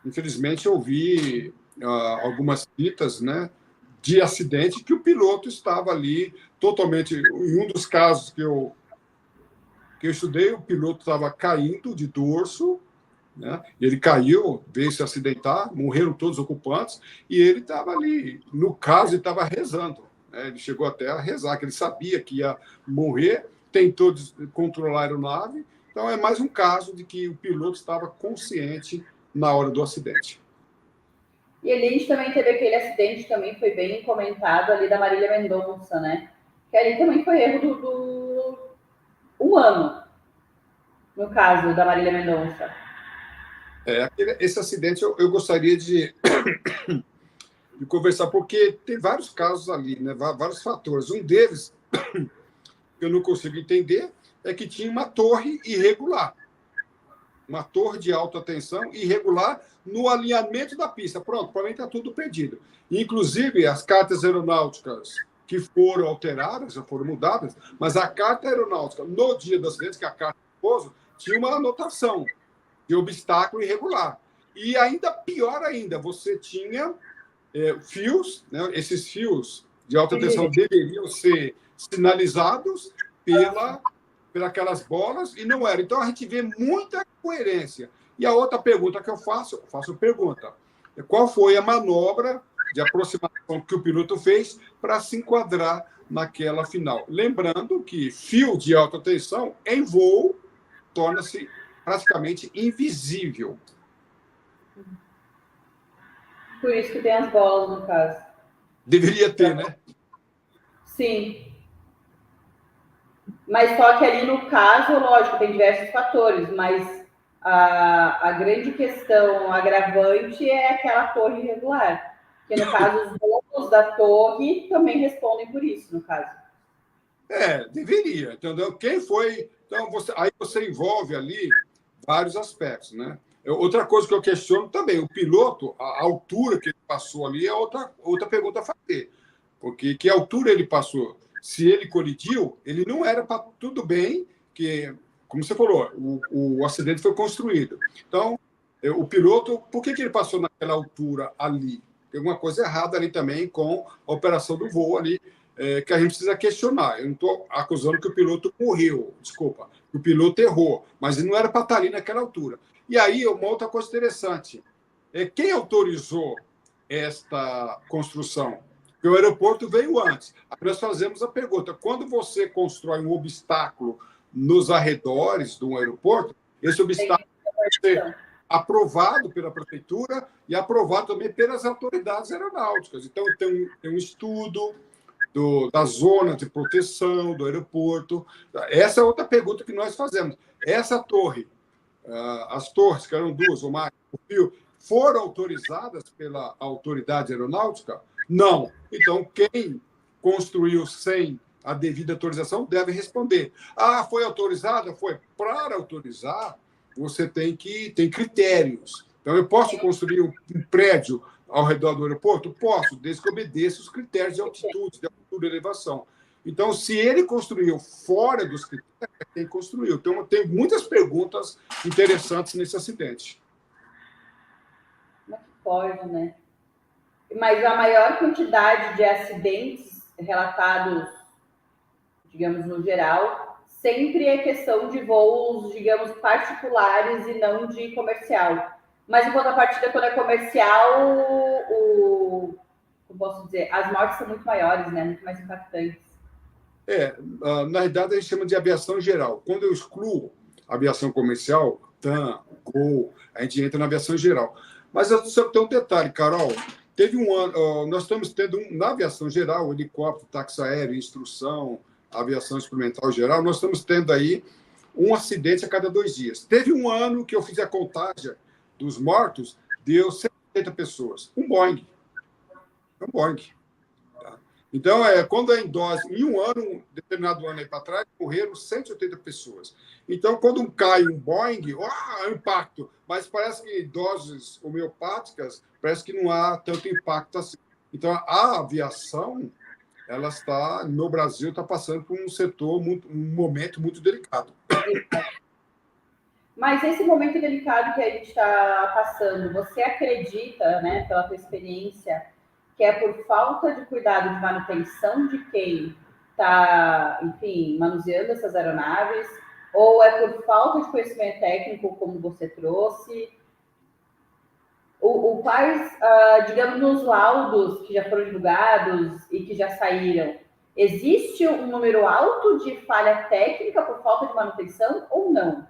infelizmente ouvi algumas fitas, né, de acidente que o piloto estava ali totalmente. Em um dos casos que eu estudei, o piloto estava caindo de dorso, né? Ele caiu, veio se acidentar, morreram todos os ocupantes, e ele estava ali. No caso, ele estava rezando. Né? Ele chegou até a rezar, que ele sabia que ia morrer, tentou controlar a aeronave. Então, é mais um caso de que o piloto estava consciente na hora do acidente. E ali a gente também teve aquele acidente, também foi bem comentado ali da Marília Mendonça, né? Que ali também foi erro do humano, no caso da Marília Mendonça. Esse acidente eu gostaria de conversar, porque tem vários casos ali, né? Vários fatores. Um deles, que eu não consigo entender, é que tinha uma torre irregular. Uma torre de alta tensão irregular no alinhamento da pista. Pronto, para mim está tudo perdido. Inclusive, as cartas aeronáuticas que foram alteradas, já foram mudadas, mas a carta aeronáutica, no dia do acidente, que é a carta do pouso, tinha uma anotação de obstáculo irregular. E ainda pior ainda, você tinha fios, né? Esses fios de alta tensão deveriam ser sinalizados pelas bolas e não era. Então a gente vê muita coerência. E a outra pergunta que eu faço pergunta: qual foi a manobra de aproximação que o piloto fez para se enquadrar naquela final. Lembrando que fio de alta tensão em voo torna-se praticamente invisível. Por isso que tem as bolas, no caso. Deveria ter, né? Sim. Mas só que ali no caso, lógico, tem diversos fatores, mas a grande questão agravante é aquela torre irregular. Que no caso, os donos da torre também respondem por isso, no caso. Deveria, entendeu? Quem foi. Então, aí você envolve ali vários aspectos, né? Outra coisa que eu questiono também, o piloto, a altura que ele passou ali é outra pergunta a fazer. Porque que altura ele passou? Se ele colidiu, ele não era para. Tudo bem, que, como você falou, o acidente foi construído. Então, o piloto, por que ele passou naquela altura ali? Tem alguma coisa errada ali também com a operação do voo ali, que a gente precisa questionar. Eu não estou acusando que o piloto morreu, desculpa, que o piloto errou, mas ele não era para estar ali naquela altura. E aí, uma outra coisa interessante, quem autorizou esta construção? Porque o aeroporto veio antes. Aí nós fazemos a pergunta, quando você constrói um obstáculo nos arredores de um aeroporto, esse obstáculo tem que ser aprovado pela prefeitura e aprovado também pelas autoridades aeronáuticas. Então, tem um estudo da zona de proteção do aeroporto. Essa é outra pergunta que nós fazemos. Essa torre, as torres, que eram duas ou mais, o fio, foram autorizadas pela autoridade aeronáutica? Não. Então, quem construiu sem a devida autorização deve responder. Foi autorizada? Foi. Para autorizar, você tem critérios. Então, eu posso construir um prédio ao redor do aeroporto? Posso, desde que obedeça os critérios de altitude, de altura e elevação. Então, se ele construiu fora dos critérios, quem construiu. Então, tem muitas perguntas interessantes nesse acidente. Como é que pode, né? Mas a maior quantidade de acidentes relatados, digamos, no geral, sempre é questão de voos, digamos, particulares e não de comercial. Mas, em contrapartida, quando é comercial, como posso dizer, as mortes são muito maiores, né? Muito mais impactantes. Na realidade, a gente chama de aviação geral. Quando eu excluo a aviação comercial, TAM, Gol, a gente entra na aviação geral. Mas só tem um detalhe, Carol. Teve um ano, nós estamos tendo, na aviação geral, helicóptero, táxi aéreo, instrução, aviação experimental geral, nós estamos tendo aí um acidente a cada 2 dias. Teve um ano que eu fiz a contagem dos mortos, deu 180 pessoas. Um Boeing. Tá? Então, quando é em dose, em um ano, um determinado ano aí para trás, morreram 180 pessoas. Então, quando cai um Boeing, é um impacto. Mas parece que em doses homeopáticas, parece que não há tanto impacto assim. Então, a aviação, ela está, no Brasil, está passando por um momento muito delicado. Mas esse momento delicado que a gente está passando, você acredita, né, pela tua experiência, que é por falta de cuidado de manutenção de quem está, enfim, manuseando essas aeronaves, ou é por falta de conhecimento técnico, como você trouxe? Quais, digamos, nos laudos que já foram divulgados e que já saíram, existe um número alto de falha técnica por falta de manutenção ou não?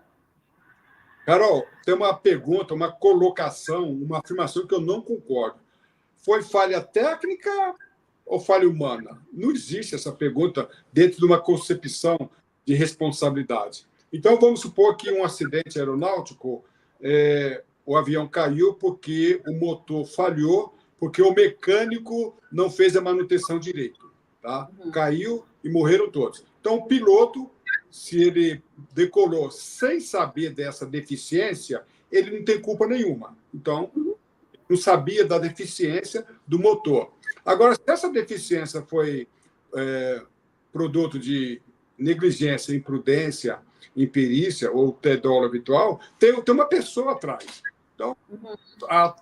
Carol, tem uma pergunta, uma colocação, uma afirmação que eu não concordo. Foi falha técnica ou falha humana? Não existe essa pergunta dentro de uma concepção de responsabilidade. Então, vamos supor que um acidente aeronáutico, o avião caiu porque o motor falhou, porque o mecânico não fez a manutenção direito. Tá? Caiu e morreram todos. Então, o piloto, se ele decolou sem saber dessa deficiência, ele não tem culpa nenhuma. Então, não sabia da deficiência do motor. Agora, se essa deficiência foi produto de negligência, imprudência, imperícia ou TDOL habitual, tem uma pessoa atrás. Então,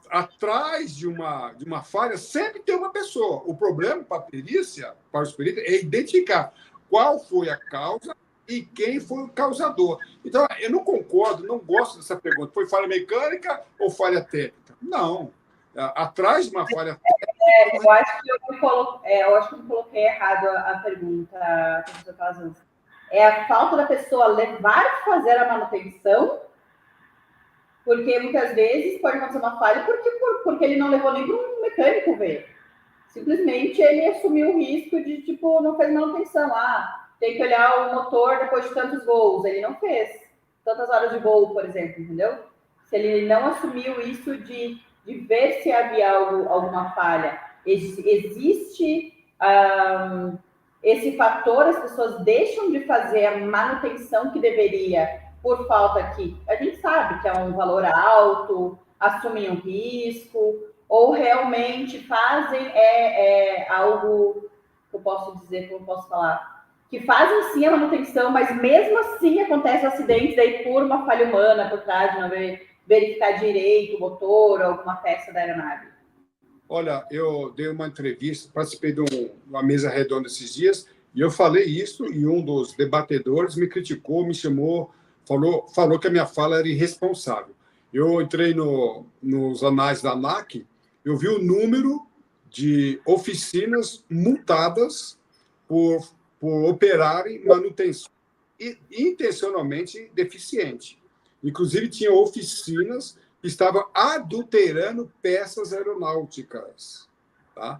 atrás de uma falha, sempre tem uma pessoa. O problema para a perícia, para os peritos, é identificar qual foi a causa e quem foi o causador. Então, eu não concordo, não gosto dessa pergunta. Foi falha mecânica ou falha técnica? Não. atrás de uma falha eu acho que eu acho que eu me coloquei errado a pergunta, professor Calazans. É a falta da pessoa levar a fazer a manutenção, porque muitas vezes pode acontecer uma falha porque ele não levou nem para um mecânico ver. Simplesmente ele assumiu o risco de, tipo, não fez manutenção. Tem que olhar o motor depois de tantos voos. Ele não fez tantas horas de voo, por exemplo, entendeu? Se ele não assumiu isso de ver se havia alguma falha. Existe esse fator, as pessoas deixam de fazer a manutenção que deveria por falta aqui. A gente sabe que é um valor alto, assumem um risco, ou realmente fazem algo que eu posso dizer, que eu posso falar, que fazem sim a manutenção, mas mesmo assim acontece um acidente daí por uma falha humana por trás, de não verificar direito o motor ou alguma peça da aeronave. Olha, eu dei uma entrevista, participei de uma mesa redonda esses dias, e eu falei isso, e um dos debatedores me criticou, me chamou, falou que a minha fala era irresponsável. Eu entrei nos anais da ANAC, eu vi o número de oficinas multadas por operarem manutenção intencionalmente deficiente. Inclusive, tinha oficinas que estavam adulterando peças aeronáuticas. Tá?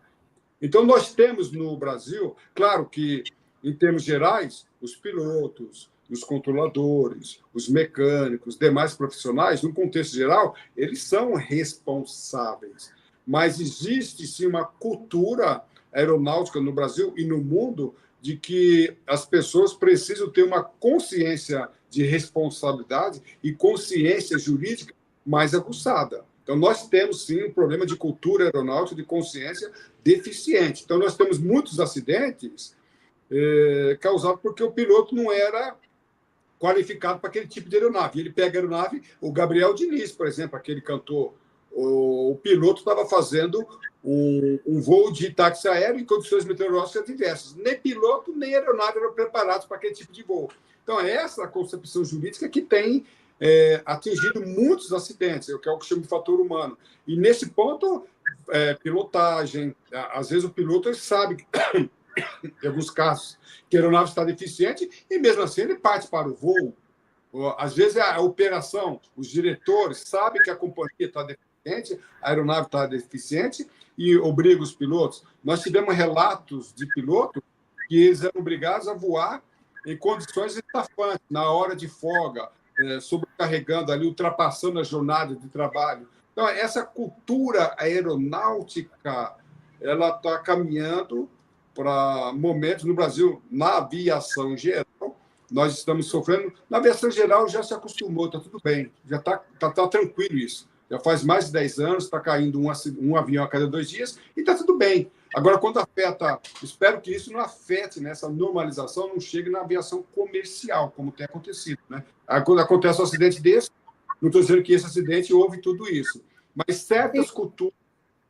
Então, nós temos no Brasil, claro que, em termos gerais, os pilotos, os controladores, os mecânicos, demais profissionais, no contexto geral, eles são responsáveis. Mas existe, sim, uma cultura aeronáutica no Brasil e no mundo de que as pessoas precisam ter uma consciência de responsabilidade e consciência jurídica mais aguçada. Então, nós temos, sim, um problema de cultura aeronáutica, de consciência deficiente. Então, nós temos muitos acidentes causados porque o piloto não era qualificado para aquele tipo de aeronave. Ele pega a aeronave, o Gabriel Diniz, por exemplo, aquele cantor, o piloto estava fazendo um voo de táxi aéreo em condições meteorológicas adversas. Nem piloto, nem aeronave eram preparados para aquele tipo de voo. Então, é essa a concepção jurídica que tem atingido muitos acidentes, que é o que chama de fator humano. E, nesse ponto, pilotagem, às vezes o piloto ele sabe, em alguns casos, que a aeronave está deficiente e, mesmo assim, ele parte para o voo. Às vezes, a operação, os diretores sabem que a companhia está deficiente, a aeronave está deficiente e obriga os pilotos. Nós tivemos relatos de pilotos que eles eram obrigados a voar em condições estafantes, na hora de folga, sobrecarregando ali, ultrapassando a jornada de trabalho. Então, essa cultura aeronáutica ela está caminhando para momentos no Brasil, na aviação geral, nós estamos sofrendo. Na aviação geral já se acostumou, está tudo bem, já está tranquilo isso. Já faz mais de 10 anos, está caindo um avião a cada 2 dias e está tudo bem. Agora, quando afeta, espero que isso não afete, nessa normalização, não chegue na aviação comercial, como tem acontecido. Né? Quando acontece um acidente desse, não estou dizendo que esse acidente houve tudo isso, mas certas culturas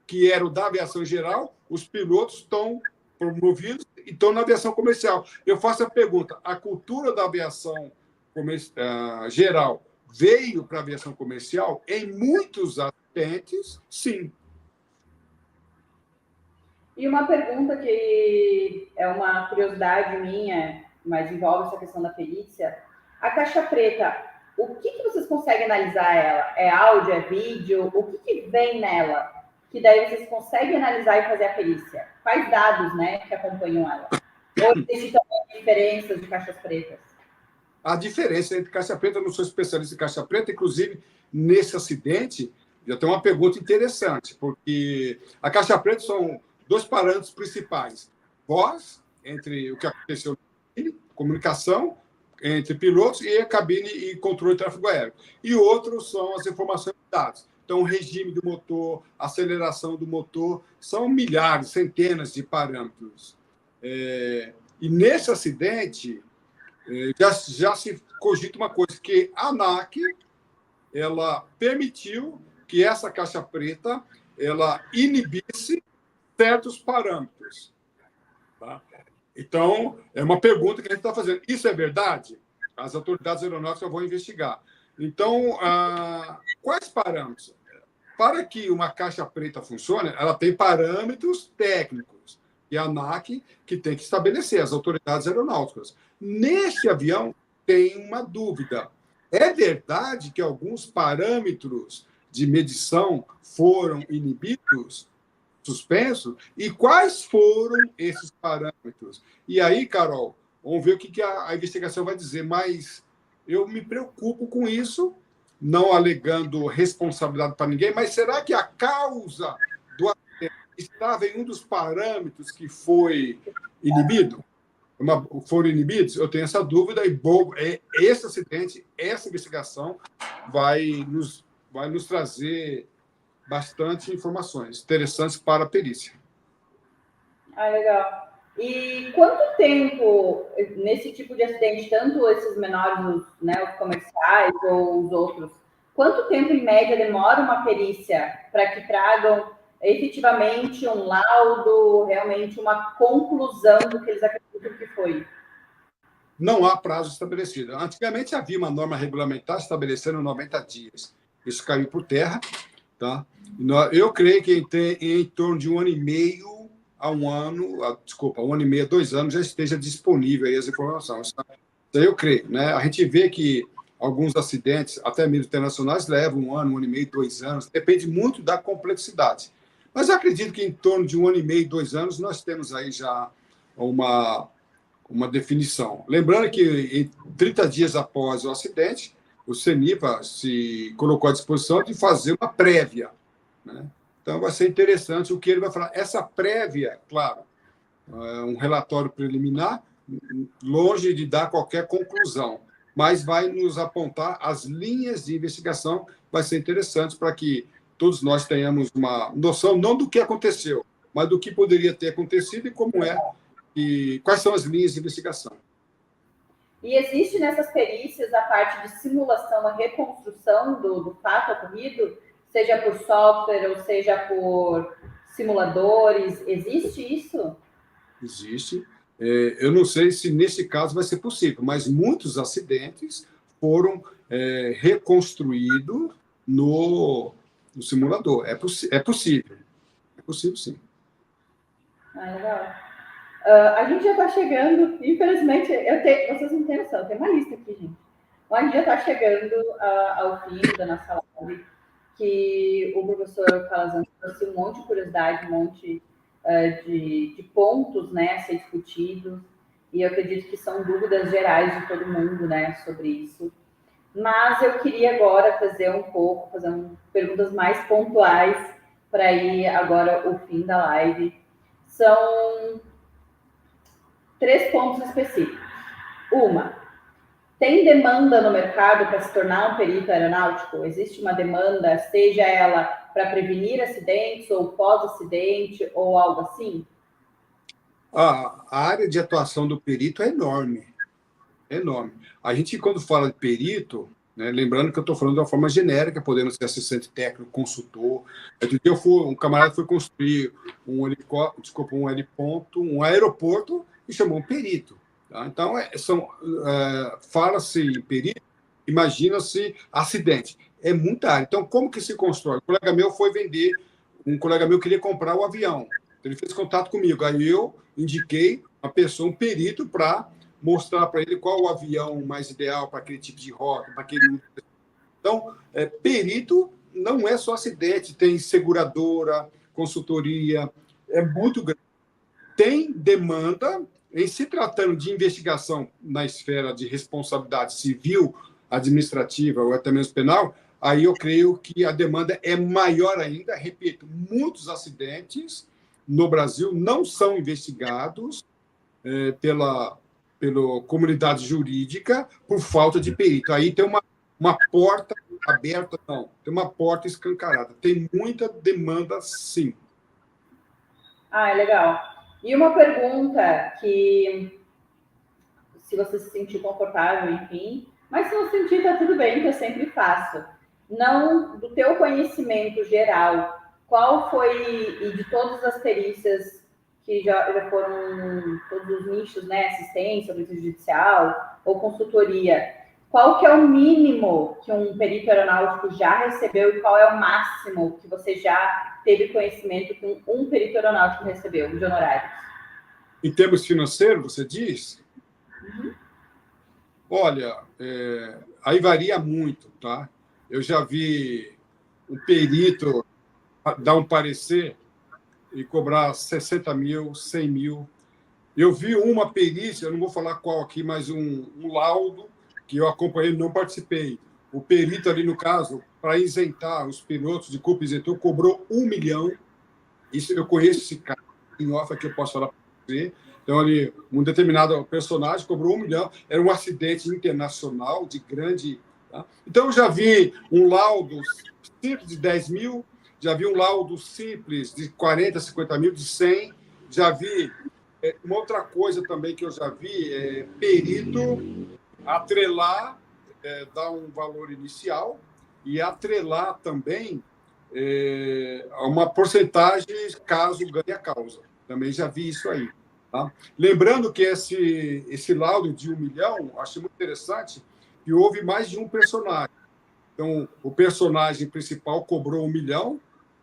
que eram da aviação geral, os pilotos estão promovidos e estão na aviação comercial. Eu faço a pergunta, a cultura da aviação geral veio para a aviação comercial? Em muitos acidentes, sim. E uma pergunta que é uma curiosidade minha, mas envolve essa questão da perícia. A caixa preta, o que vocês conseguem analisar ela? É áudio, é vídeo? O que vem nela? Que daí vocês conseguem analisar e fazer a perícia? Quais dados, né, que acompanham ela? Ou existe também diferenças de caixas pretas? A diferença entre caixa preta, eu não sou especialista em caixa preta, inclusive, nesse acidente, já tem uma pergunta interessante, porque a caixa preta são 2 parâmetros principais. Voz, entre o que aconteceu na cabine, comunicação entre pilotos e a cabine e controle de tráfego aéreo. E outros são as informações de dados. Então, o regime do motor, aceleração do motor, são milhares, centenas de parâmetros. E nesse acidente, já se cogita uma coisa, que a ANAC ela permitiu que essa caixa preta ela inibisse certos parâmetros. Tá? Então, é uma pergunta que a gente está fazendo. Isso é verdade? As autoridades aeronáuticas vão investigar. Então, quais parâmetros? para que uma caixa preta funcione, ela tem parâmetros técnicos e a ANAC que tem que estabelecer, as autoridades aeronáuticas. Neste avião, tem uma dúvida. É verdade que alguns parâmetros de medição foram inibidos, suspensos? E quais foram esses parâmetros? E aí, Carol, vamos ver o que a investigação vai dizer, mas eu me preocupo com isso, não alegando responsabilidade para ninguém, mas será que a causa do acidente estava em um dos parâmetros que foi inibido? Foram inibidos? Eu tenho essa dúvida e esse acidente, essa investigação vai nos trazer bastante informações interessantes para a perícia. Ah, legal. E quanto tempo, nesse tipo de acidente, tanto esses menores, né, os comerciais ou os outros, quanto tempo, em média, demora uma perícia para que tragam efetivamente um laudo, realmente uma conclusão do que eles acreditam que foi? Não há prazo estabelecido. Antigamente havia uma norma regulamentar estabelecendo 90 dias. Isso caiu por terra. Tá? Eu creio que em torno de 1 ano e meio a 1 ano, desculpa, 1 ano e meio a 2 anos já esteja disponível aí as informações. Então, eu creio. Né? A gente vê que alguns acidentes, até mesmo internacionais, levam 1 ano e meio, 2 anos. Depende muito da complexidade. Mas eu acredito que em torno de 1 ano e meio, 2 anos, nós temos aí já uma definição. Lembrando que em 30 dias após o acidente, o CENIPA se colocou à disposição de fazer uma prévia. Né? Então, vai ser interessante o que ele vai falar. Essa prévia, claro, é um relatório preliminar, longe de dar qualquer conclusão, mas vai nos apontar as linhas de investigação, vai ser interessante para que todos nós tenhamos uma noção, não do que aconteceu, mas do que poderia ter acontecido e como é, e quais são as linhas de investigação. E existe nessas perícias a parte de simulação, a reconstrução do fato ocorrido, seja por software ou seja por simuladores? Existe isso? Existe. Eu não sei se nesse caso vai ser possível, mas muitos acidentes foram reconstruídos no simulador. É possível. É possível, sim. Ah, legal. A gente já está chegando, infelizmente, vocês não têm noção, tem uma lista aqui, gente. Mas a gente já está chegando ao fim da nossa live, que o professor Calazans trouxe um monte de curiosidade, um monte de pontos, né, a ser discutidos, e eu acredito que são dúvidas gerais de todo mundo, né, sobre isso. Mas eu queria agora fazer perguntas mais pontuais para ir agora o fim da live. São 3 pontos específicos. Tem demanda no mercado para se tornar um perito aeronáutico? Existe uma demanda, seja ela para prevenir acidentes ou pós-acidente ou algo assim? A área de atuação do perito é enorme. É enorme. A gente, quando fala de perito, né, lembrando que eu estou falando de uma forma genérica, podendo ser assistente técnico, consultor. Outro dia um camarada foi construir um heliponto, um aeroporto, e chamou um perito. Tá? Então, fala-se em perito, imagina-se acidente. É muita área. Então, como que se constrói? Um colega meu queria comprar o avião. Então, ele fez contato comigo. Aí eu indiquei uma pessoa, um perito, para mostrar para ele qual o avião mais ideal para aquele tipo de rota, para aquele. Então, perito não é só acidente, tem seguradora, consultoria, é muito grande. Tem demanda, em se tratando de investigação na esfera de responsabilidade civil, administrativa ou até mesmo penal, aí eu creio que a demanda é maior ainda. Repito, muitos acidentes no Brasil não são investigados pela comunidade jurídica por falta de perito. Aí tem uma porta aberta, não, tem uma porta escancarada. Tem muita demanda, sim. Ah, é legal. E uma pergunta que, se você se sentir confortável, enfim, mas se não sentir, tá tudo bem, que eu sempre faço. Não, do teu conhecimento geral, qual foi, e de todas as perícias que já foram, todos os nichos, né, assistência, polícia judicial ou consultoria, qual que é o mínimo que um perito aeronáutico já recebeu e qual é o máximo que você já teve conhecimento que um perito aeronáutico recebeu de honorários? Em termos financeiros, você diz? Olha, aí varia muito, tá? Eu já vi um perito dar um parecer e cobrar 60 mil, 100 mil. Eu vi uma perícia, eu não vou falar qual aqui, mas um laudo que eu acompanhei, não participei. O perito ali, no caso, para isentar os pilotos de culpa isentor, cobrou 1 milhão. Isso, eu conheço esse cara em off que eu posso falar para você. Então, ali, um determinado personagem cobrou 1 milhão. Era um acidente internacional de grande... Tá? Então, eu já vi um laudo simples de 10 mil, já vi um laudo simples de 40, 50 mil, de 100. Já vi... uma outra coisa também que eu já vi é perito atrelar, dar um valor inicial e atrelar também uma porcentagem caso ganhe a causa. Também já vi isso aí. Tá? Lembrando que esse laudo de 1 milhão, achei muito interessante que houve mais de um personagem. Então, o personagem principal cobrou 1 milhão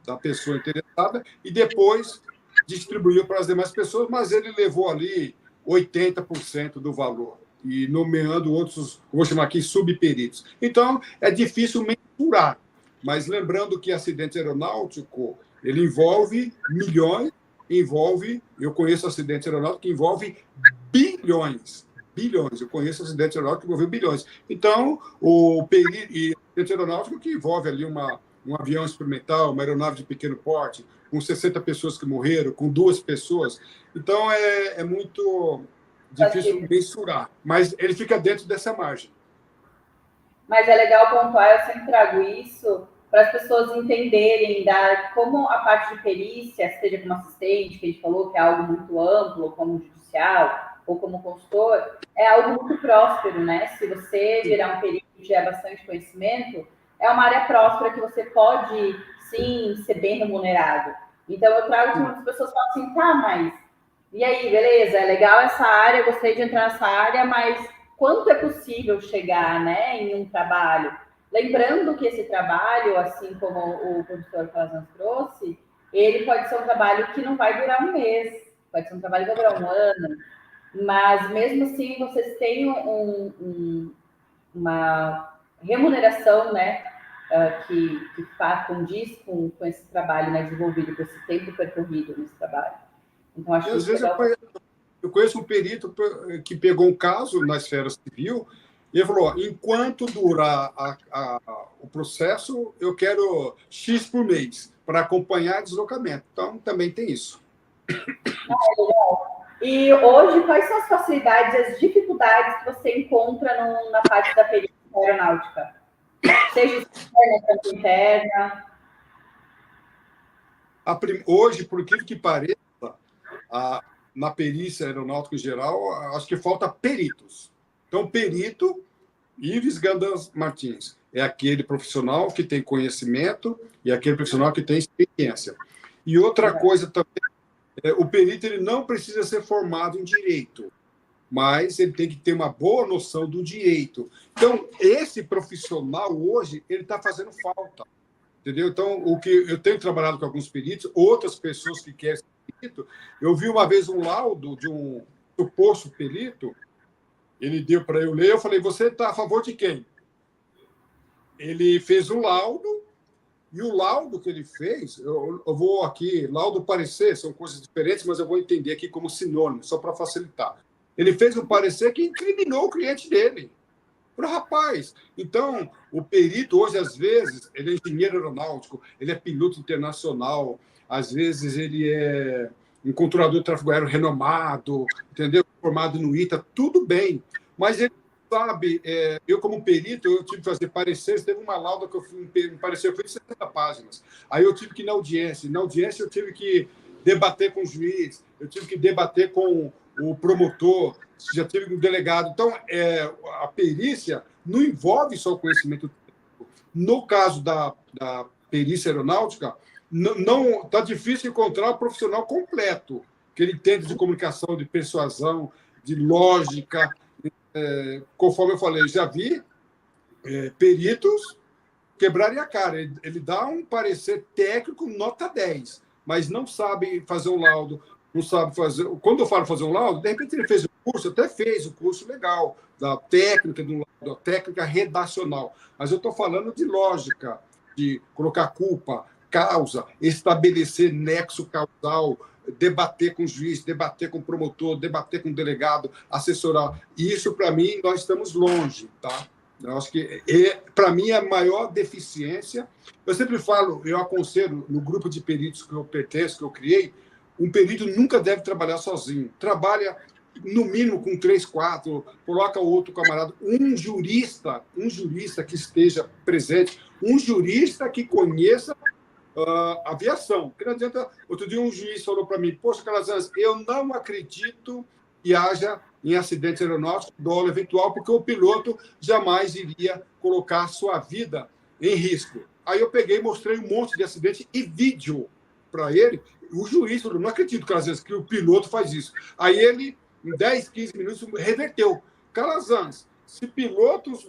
da pessoa interessada e depois distribuiu para as demais pessoas, mas ele levou ali 80% do valor e nomeando outros, vou chamar aqui, subperitos. Então, é difícil mensurar, mas lembrando que acidente aeronáutico, ele envolve milhões, eu conheço acidente aeronáutico que envolve bilhões, bilhões. Eu conheço acidente aeronáutico que envolve bilhões. Então, o acidente aeronáutico que envolve ali um avião experimental, uma aeronave de pequeno porte, com 60 pessoas que morreram, com 2 pessoas. Então, é muito difícil mensurar, mas ele fica dentro dessa margem. Mas é legal pontuar, eu sempre trago isso para as pessoas entenderem como a parte de perícia, seja como assistente, que a gente falou que é algo muito amplo, como judicial, ou como consultor, é algo muito próspero, né? Se você virar um perito e tiver bastante conhecimento, é uma área próspera que você pode, sim, ser bem remunerado. Então, eu trago que muitas pessoas falam assim, tá, mas e aí, beleza, é legal essa área, gostei de entrar nessa área, mas quanto é possível chegar, né, em um trabalho? Lembrando que esse trabalho, assim como o professor Calazans trouxe, ele pode ser um trabalho que não vai durar um mês, pode ser um trabalho que vai durar um ano, mas mesmo assim vocês têm uma remuneração, né, que condiz com esse trabalho, né, desenvolvido, com esse tempo percorrido nesse trabalho. Então, acho Às isso vezes legal. eu conheço um perito que pegou um caso na esfera civil e ele falou: enquanto durar o processo, eu quero X por mês para acompanhar deslocamento. Então, também tem isso. E hoje, quais são as facilidades e as dificuldades que você encontra na parte da perícia aeronáutica? Seja externa, tanto interna. Hoje, por incrível que pareça, na perícia aeronáutica em geral, acho que falta peritos. Então, perito, Ives Gandas Martins, é aquele profissional que tem conhecimento e aquele profissional que tem experiência. E outra coisa também, o perito ele não precisa ser formado em direito, mas ele tem que ter uma boa noção do direito. Então, esse profissional hoje, ele está fazendo falta. Entendeu? Então, o que eu tenho trabalhado com alguns peritos, outras pessoas que querem ser perito, eu vi uma vez um laudo de um suposto perito, ele deu para eu ler, eu falei: você está a favor de quem? Ele fez um laudo, e o laudo que ele fez, eu vou aqui, laudo parecer, são coisas diferentes, mas eu vou entender aqui como sinônimo, só para facilitar. Ele fez um parecer que incriminou o cliente dele. Para rapaz. Então, o perito, hoje, às vezes, ele é engenheiro aeronáutico, ele é piloto internacional, às vezes ele é um controlador de tráfego aéreo renomado, entendeu? Formado no ITA, tudo bem. Mas ele sabe, eu como perito, eu tive que fazer pareceres, teve uma lauda que eu fui, um parecer foi de 70 páginas. Aí eu tive que ir na audiência. Na audiência eu tive que debater com o juiz, eu tive que debater com o promotor, já tive um delegado. Então, a perícia não envolve só o conhecimento técnico. No caso da perícia aeronáutica, não está difícil encontrar o profissional completo, que ele entende de comunicação, de persuasão, de lógica. Conforme eu falei, já vi peritos quebrarem a cara. Ele dá um parecer técnico nota 10, mas não sabe fazer um laudo, não sabe fazer... Quando eu falo fazer um laudo, de repente ele fez o curso, até fez o curso legal, da técnica do laudo, da técnica redacional, mas eu estou falando de lógica, de colocar culpa, causa, estabelecer nexo causal, debater com o juiz, debater com o promotor, debater com o delegado, assessorar. Isso, para mim, nós estamos longe, tá? Eu acho que, para mim, a maior deficiência... Eu sempre falo, eu aconselho, no grupo de peritos que eu pertenço, que eu criei, um perito nunca deve trabalhar sozinho. Trabalha, no mínimo, com 3, 4, coloca outro camarada, um jurista que esteja presente, um jurista que conheça aviação. Porque não adianta... Outro dia um juiz falou para mim, poxa, Calazans, eu não acredito que haja em acidentes aeronáuticos dolo eventual, porque o piloto jamais iria colocar sua vida em risco. Aí eu peguei e mostrei um monte de acidente e vídeo para ele. O juiz falou, não acredito, Calazans, que o piloto faz isso. Aí ele, em 10, 15 minutos, reverteu. Calazans, se pilotos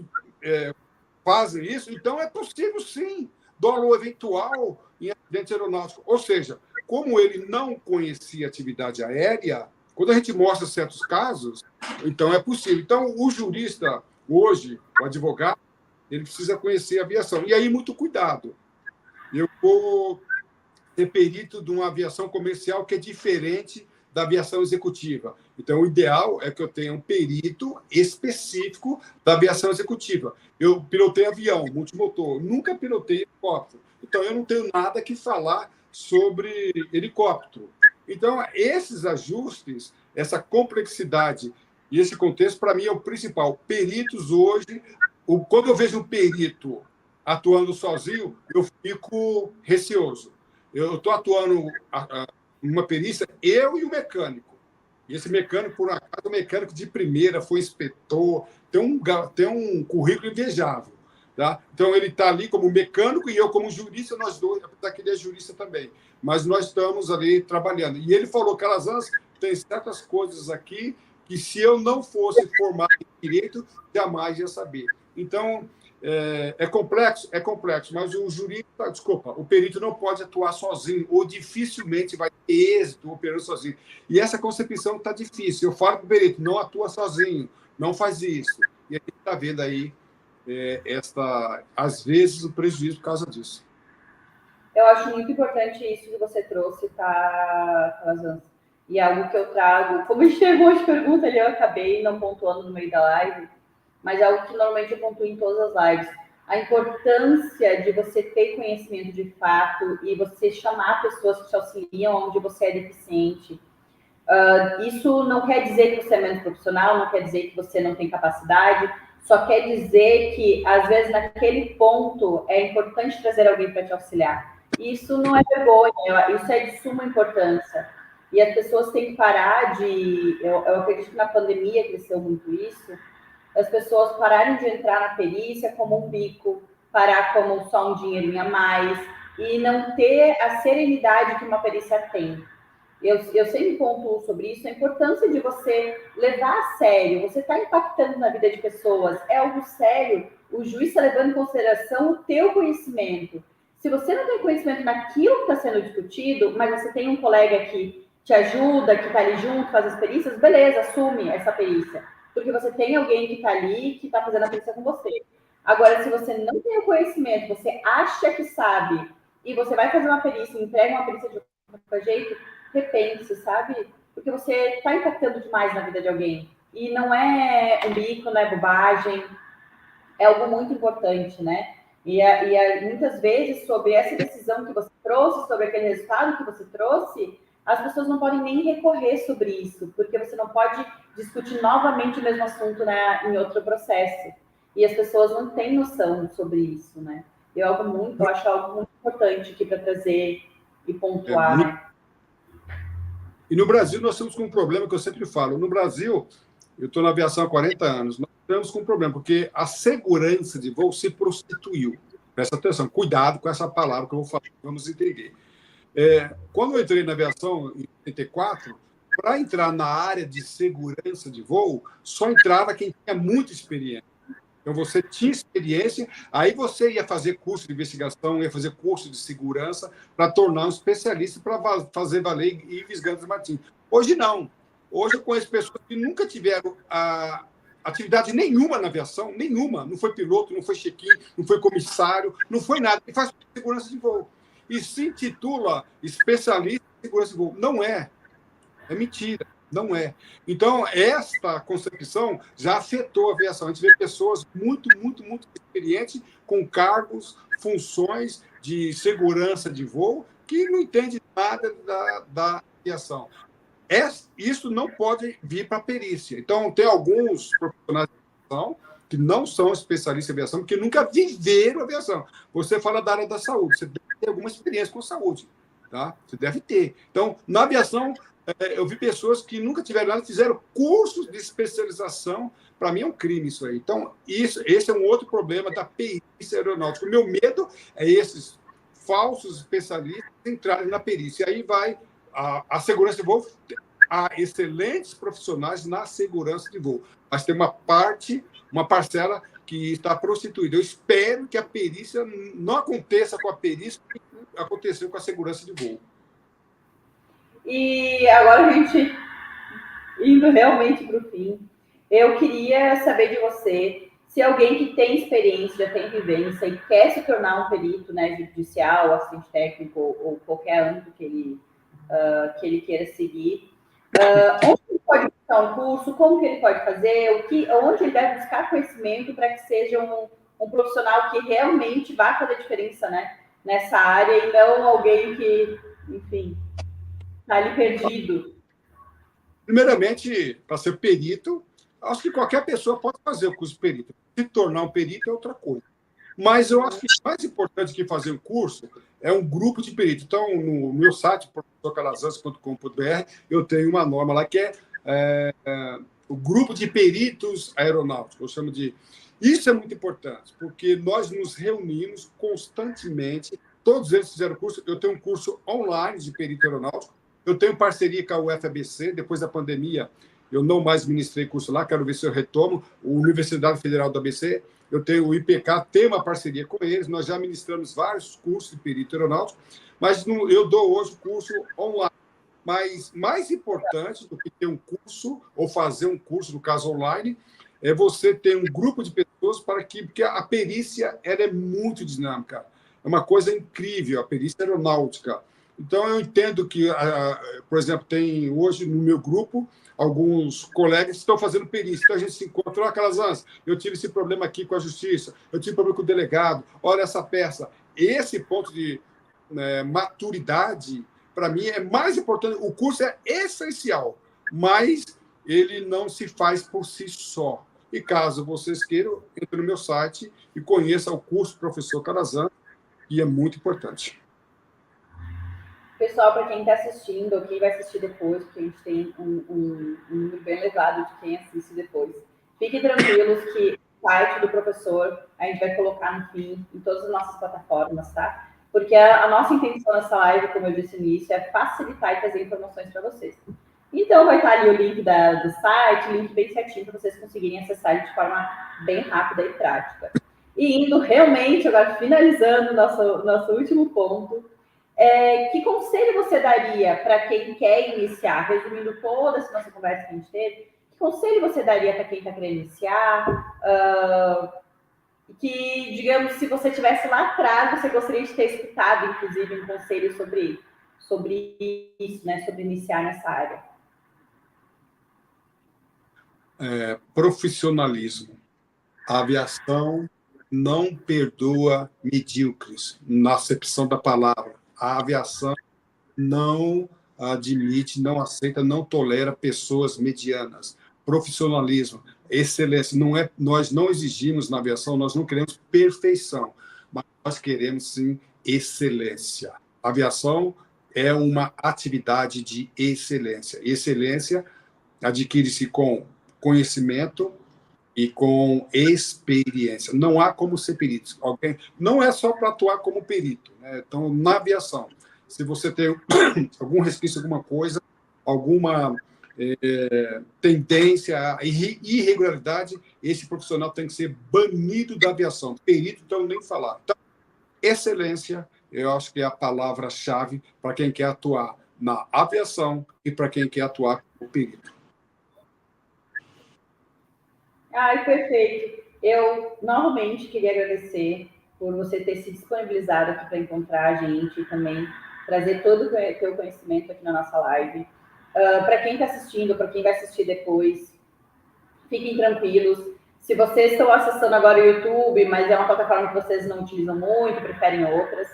fazem isso, então é possível, sim, dolo eventual em acidentes aeronáuticos. Ou seja, como ele não conhecia atividade aérea, quando a gente mostra certos casos, então é possível. Então, o jurista, hoje, o advogado, ele precisa conhecer a aviação. E aí, muito cuidado. Eu vou ser perito de uma aviação comercial que é diferente da aviação executiva. Então, o ideal é que eu tenha um perito específico da aviação executiva. Eu pilotei avião, multimotor, nunca pilotei helicóptero. Então, eu não tenho nada que falar sobre helicóptero. Então, esses ajustes, essa complexidade e esse contexto, para mim, é o principal. Peritos hoje, quando eu vejo um perito atuando sozinho, eu fico receoso. Eu estou atuando uma perícia, eu e o mecânico. E esse mecânico, por acaso, é um mecânico de primeira, foi inspetor, tem um currículo invejável. Tá? Então, ele está ali como mecânico e eu como jurista, nós dois, apesar que ele é jurista também. Mas nós estamos ali trabalhando. E ele falou, Calazans, tem certas coisas aqui que se eu não fosse formado em direito, jamais ia saber. Então, é complexo, mas o jurista, desculpa, o perito não pode atuar sozinho, ou dificilmente vai ter êxito operando sozinho. E essa concepção está difícil. Eu falo para o perito, não atua sozinho, não faz isso. E a gente está vendo aí, às vezes, o prejuízo por causa disso. Eu acho muito importante isso que você trouxe, tá, Calazans? E algo que eu trago, como a gente teve um monte de pergunta ali, eu acabei não pontuando no meio da live, mas é algo que normalmente eu pontuo em todas as lives. A importância de você ter conhecimento de fato e você chamar pessoas que te auxiliam onde você é deficiente. Isso não quer dizer que você é menos profissional, não quer dizer que você não tem capacidade, só quer dizer que, às vezes, naquele ponto, é importante trazer alguém para te auxiliar. Isso não é vergonha, isso é de suma importância. E as pessoas têm que parar de... Eu acredito que na pandemia cresceu muito isso, as pessoas pararem de entrar na perícia como um bico, parar como só um dinheirinho a mais, e não ter a serenidade que uma perícia tem. Eu sempre pontuo sobre isso, a importância de você levar a sério, você está impactando na vida de pessoas, é algo sério, o juiz está levando em consideração o teu conhecimento. Se você não tem conhecimento naquilo que está sendo discutido, mas você tem um colega que te ajuda, que está ali junto, faz as perícias, beleza, assume essa perícia, porque você tem alguém que está ali, que está fazendo a perícia com você. Agora, se você não tem o conhecimento, você acha que sabe, e você vai fazer uma perícia, entrega uma perícia de qualquer jeito, repense, sabe? Porque você está impactando demais na vida de alguém. E não é um bico, não é bobagem, é algo muito importante, né? Muitas vezes, sobre essa decisão que você trouxe, sobre aquele resultado que você trouxe, as pessoas não podem nem recorrer sobre isso, porque você não pode discutir novamente o mesmo assunto, né, em outro processo. E as pessoas não têm noção sobre isso, né? Eu acho algo muito importante aqui para trazer e pontuar, né? E no Brasil nós estamos com um problema que eu sempre falo. No Brasil, eu estou na aviação há 40 anos, nós estamos com um problema, porque a segurança de voo se prostituiu. Presta atenção, cuidado com essa palavra que eu vou falar, vamos entender. Quando eu entrei na aviação em 84, para entrar na área de segurança de voo, só entrava quem tinha muita experiência. Então, você tinha experiência, aí você ia fazer curso de investigação, ia fazer curso de segurança para tornar um especialista para fazer valer Ives Gandra Martins. Hoje, não. Hoje, eu conheço pessoas que nunca tiveram atividade nenhuma na aviação, nenhuma. Não foi piloto, não foi check-in, não foi comissário, não foi nada. E faz segurança de voo. E se intitula especialista em segurança de voo. Não é. É mentira. Não é. Então, esta concepção já afetou a aviação. A gente vê pessoas muito, muito, muito experientes com cargos, funções de segurança de voo que não entendem nada da aviação. Isso não pode vir para a perícia. Então, tem alguns profissionais de aviação que não são especialistas em aviação, que nunca viveram aviação. Você fala da área da saúde, você deve ter alguma experiência com saúde. Tá? Você deve ter. Então, na aviação, eu vi pessoas que nunca tiveram nada, fizeram cursos de especialização. Para mim é um crime isso aí. Então, esse é um outro problema da perícia aeronáutica. O meu medo é esses falsos especialistas entrarem na perícia. Aí vai a segurança de voo. Há excelentes profissionais na segurança de voo, mas tem uma parcela que está prostituída. Eu espero que a perícia não aconteça com a perícia que aconteceu com a segurança de voo. E agora a gente indo realmente para o fim, eu queria saber de você se alguém que tem experiência, já tem vivência e quer se tornar um perito, né, judicial, assistente técnico ou qualquer âmbito que ele queira seguir, onde ele pode buscar um curso, como que ele pode fazer, onde ele deve buscar conhecimento para que seja um profissional que realmente vá fazer diferença, né, nessa área e não alguém que, enfim, está ali perdido. Primeiramente, para ser perito, acho que qualquer pessoa pode fazer o curso de perito. Se tornar um perito é outra coisa. Mas eu acho que mais importante que fazer um curso é um grupo de peritos. Então, no meu site, professorcalazans.com.br, eu tenho uma norma lá que é o grupo de peritos aeronáuticos. Eu chamo de... Isso é muito importante, porque nós nos reunimos constantemente. Todos eles fizeram curso. Eu tenho um curso online de perito aeronáutico. Eu tenho parceria com a UFABC. Depois da pandemia, eu não mais ministrei curso lá. Quero ver se eu retomo. A Universidade Federal do ABC. Eu tenho o IPK, tem uma parceria com eles. Nós já ministramos vários cursos de perito aeronáutico. Mas eu dou hoje o curso online. Mas mais importante do que ter um curso, ou fazer um curso, no caso online, é você ter um grupo de pessoas porque a perícia ela é muito dinâmica. É uma coisa incrível, a perícia aeronáutica. Então, eu entendo que, por exemplo, tem hoje no meu grupo alguns colegas que estão fazendo perícia. Então, a gente se encontra, Calazans, eu tive esse problema aqui com a justiça, eu tive problema com o delegado, olha essa peça. Esse ponto de maturidade, para mim, é mais importante. O curso é essencial, mas ele não se faz por si só. E caso vocês queiram, entre no meu site e conheça o curso Professor Calazans, que é muito importante. Pessoal, para quem está assistindo, ou quem vai assistir depois, porque a gente tem um número bem elevado de quem assiste depois, fiquem tranquilos que o site do professor a gente vai colocar no fim em todas as nossas plataformas, tá? Porque a nossa intenção nessa live, como eu disse no início, é facilitar e trazer informações para vocês. Então, vai estar ali o link do site, link bem certinho para vocês conseguirem acessar de forma bem rápida e prática. E indo realmente, agora finalizando nosso último ponto, que conselho você daria para quem quer iniciar, resumindo toda essa nossa conversa que a gente teve, que conselho você daria para quem está querendo iniciar? Que, digamos, se você estivesse lá atrás, você gostaria de ter escutado, inclusive, um conselho sobre isso, né? Sobre iniciar nessa área. Profissionalismo. A aviação não perdoa medíocres, na acepção da palavra. A aviação não admite, não aceita, não tolera pessoas medianas. Profissionalismo, excelência. Nós não exigimos na aviação, nós não queremos perfeição, mas nós queremos, sim, excelência. A aviação é uma atividade de excelência. Excelência adquire-se com conhecimento e com experiência. Não há como ser perito. Não é só para atuar como perito, né? Então, na aviação, se você tem algum resquício, alguma coisa, alguma tendência à irregularidade, esse profissional tem que ser banido da aviação. Perito, então, nem falar. Então, excelência, eu acho que é a palavra-chave para quem quer atuar na aviação e para quem quer atuar como perito. Ai, perfeito. Eu novamente queria agradecer por você ter se disponibilizado aqui para encontrar a gente e também trazer todo o teu conhecimento aqui na nossa live. Para quem está assistindo, para quem vai assistir depois, fiquem tranquilos. Se vocês estão acessando agora o YouTube, mas é uma plataforma que vocês não utilizam muito, preferem outras,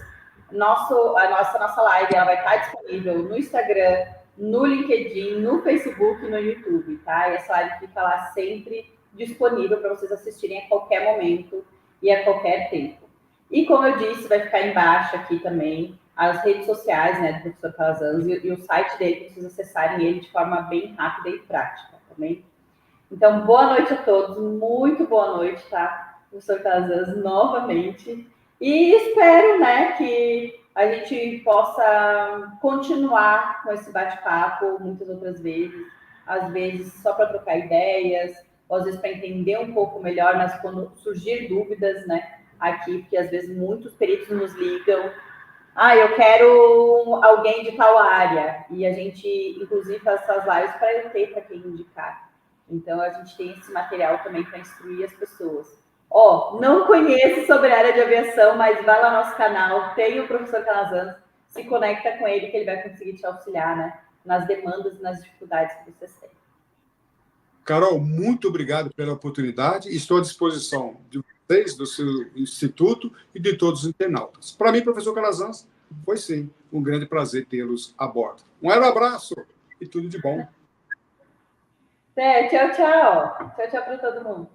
a nossa live ela vai estar disponível no Instagram, no LinkedIn, no Facebook e no YouTube, tá? E essa live fica lá sempre disponível para vocês assistirem a qualquer momento e a qualquer tempo. E como eu disse, vai ficar embaixo aqui também as redes sociais, né, do professor Calazans e o site dele, para vocês acessarem ele de forma bem rápida e prática, também. Então, boa noite a todos, muito boa noite, tá, professor Calazans, novamente. E espero, né, que a gente possa continuar com esse bate-papo muitas outras vezes, às vezes só para trocar ideias, ou às vezes para entender um pouco melhor, mas quando surgir dúvidas, né, aqui, porque às vezes muitos peritos nos ligam, eu quero alguém de tal área, e a gente, inclusive, faz essas lives para eu ter para quem indicar. Então, a gente tem esse material também para instruir as pessoas. Não conheço sobre a área de aviação, mas vai lá no nosso canal, tem o professor Calazans, se conecta com ele que ele vai conseguir te auxiliar, né, nas demandas e nas dificuldades que vocês têm. Carol, muito obrigado pela oportunidade. Estou à disposição de vocês, do seu instituto e de todos os internautas. Para mim, professor Calazans, foi sim um grande prazer tê-los a bordo. Um abraço e tudo de bom. Tchau, tchau. Tchau, tchau para todo mundo.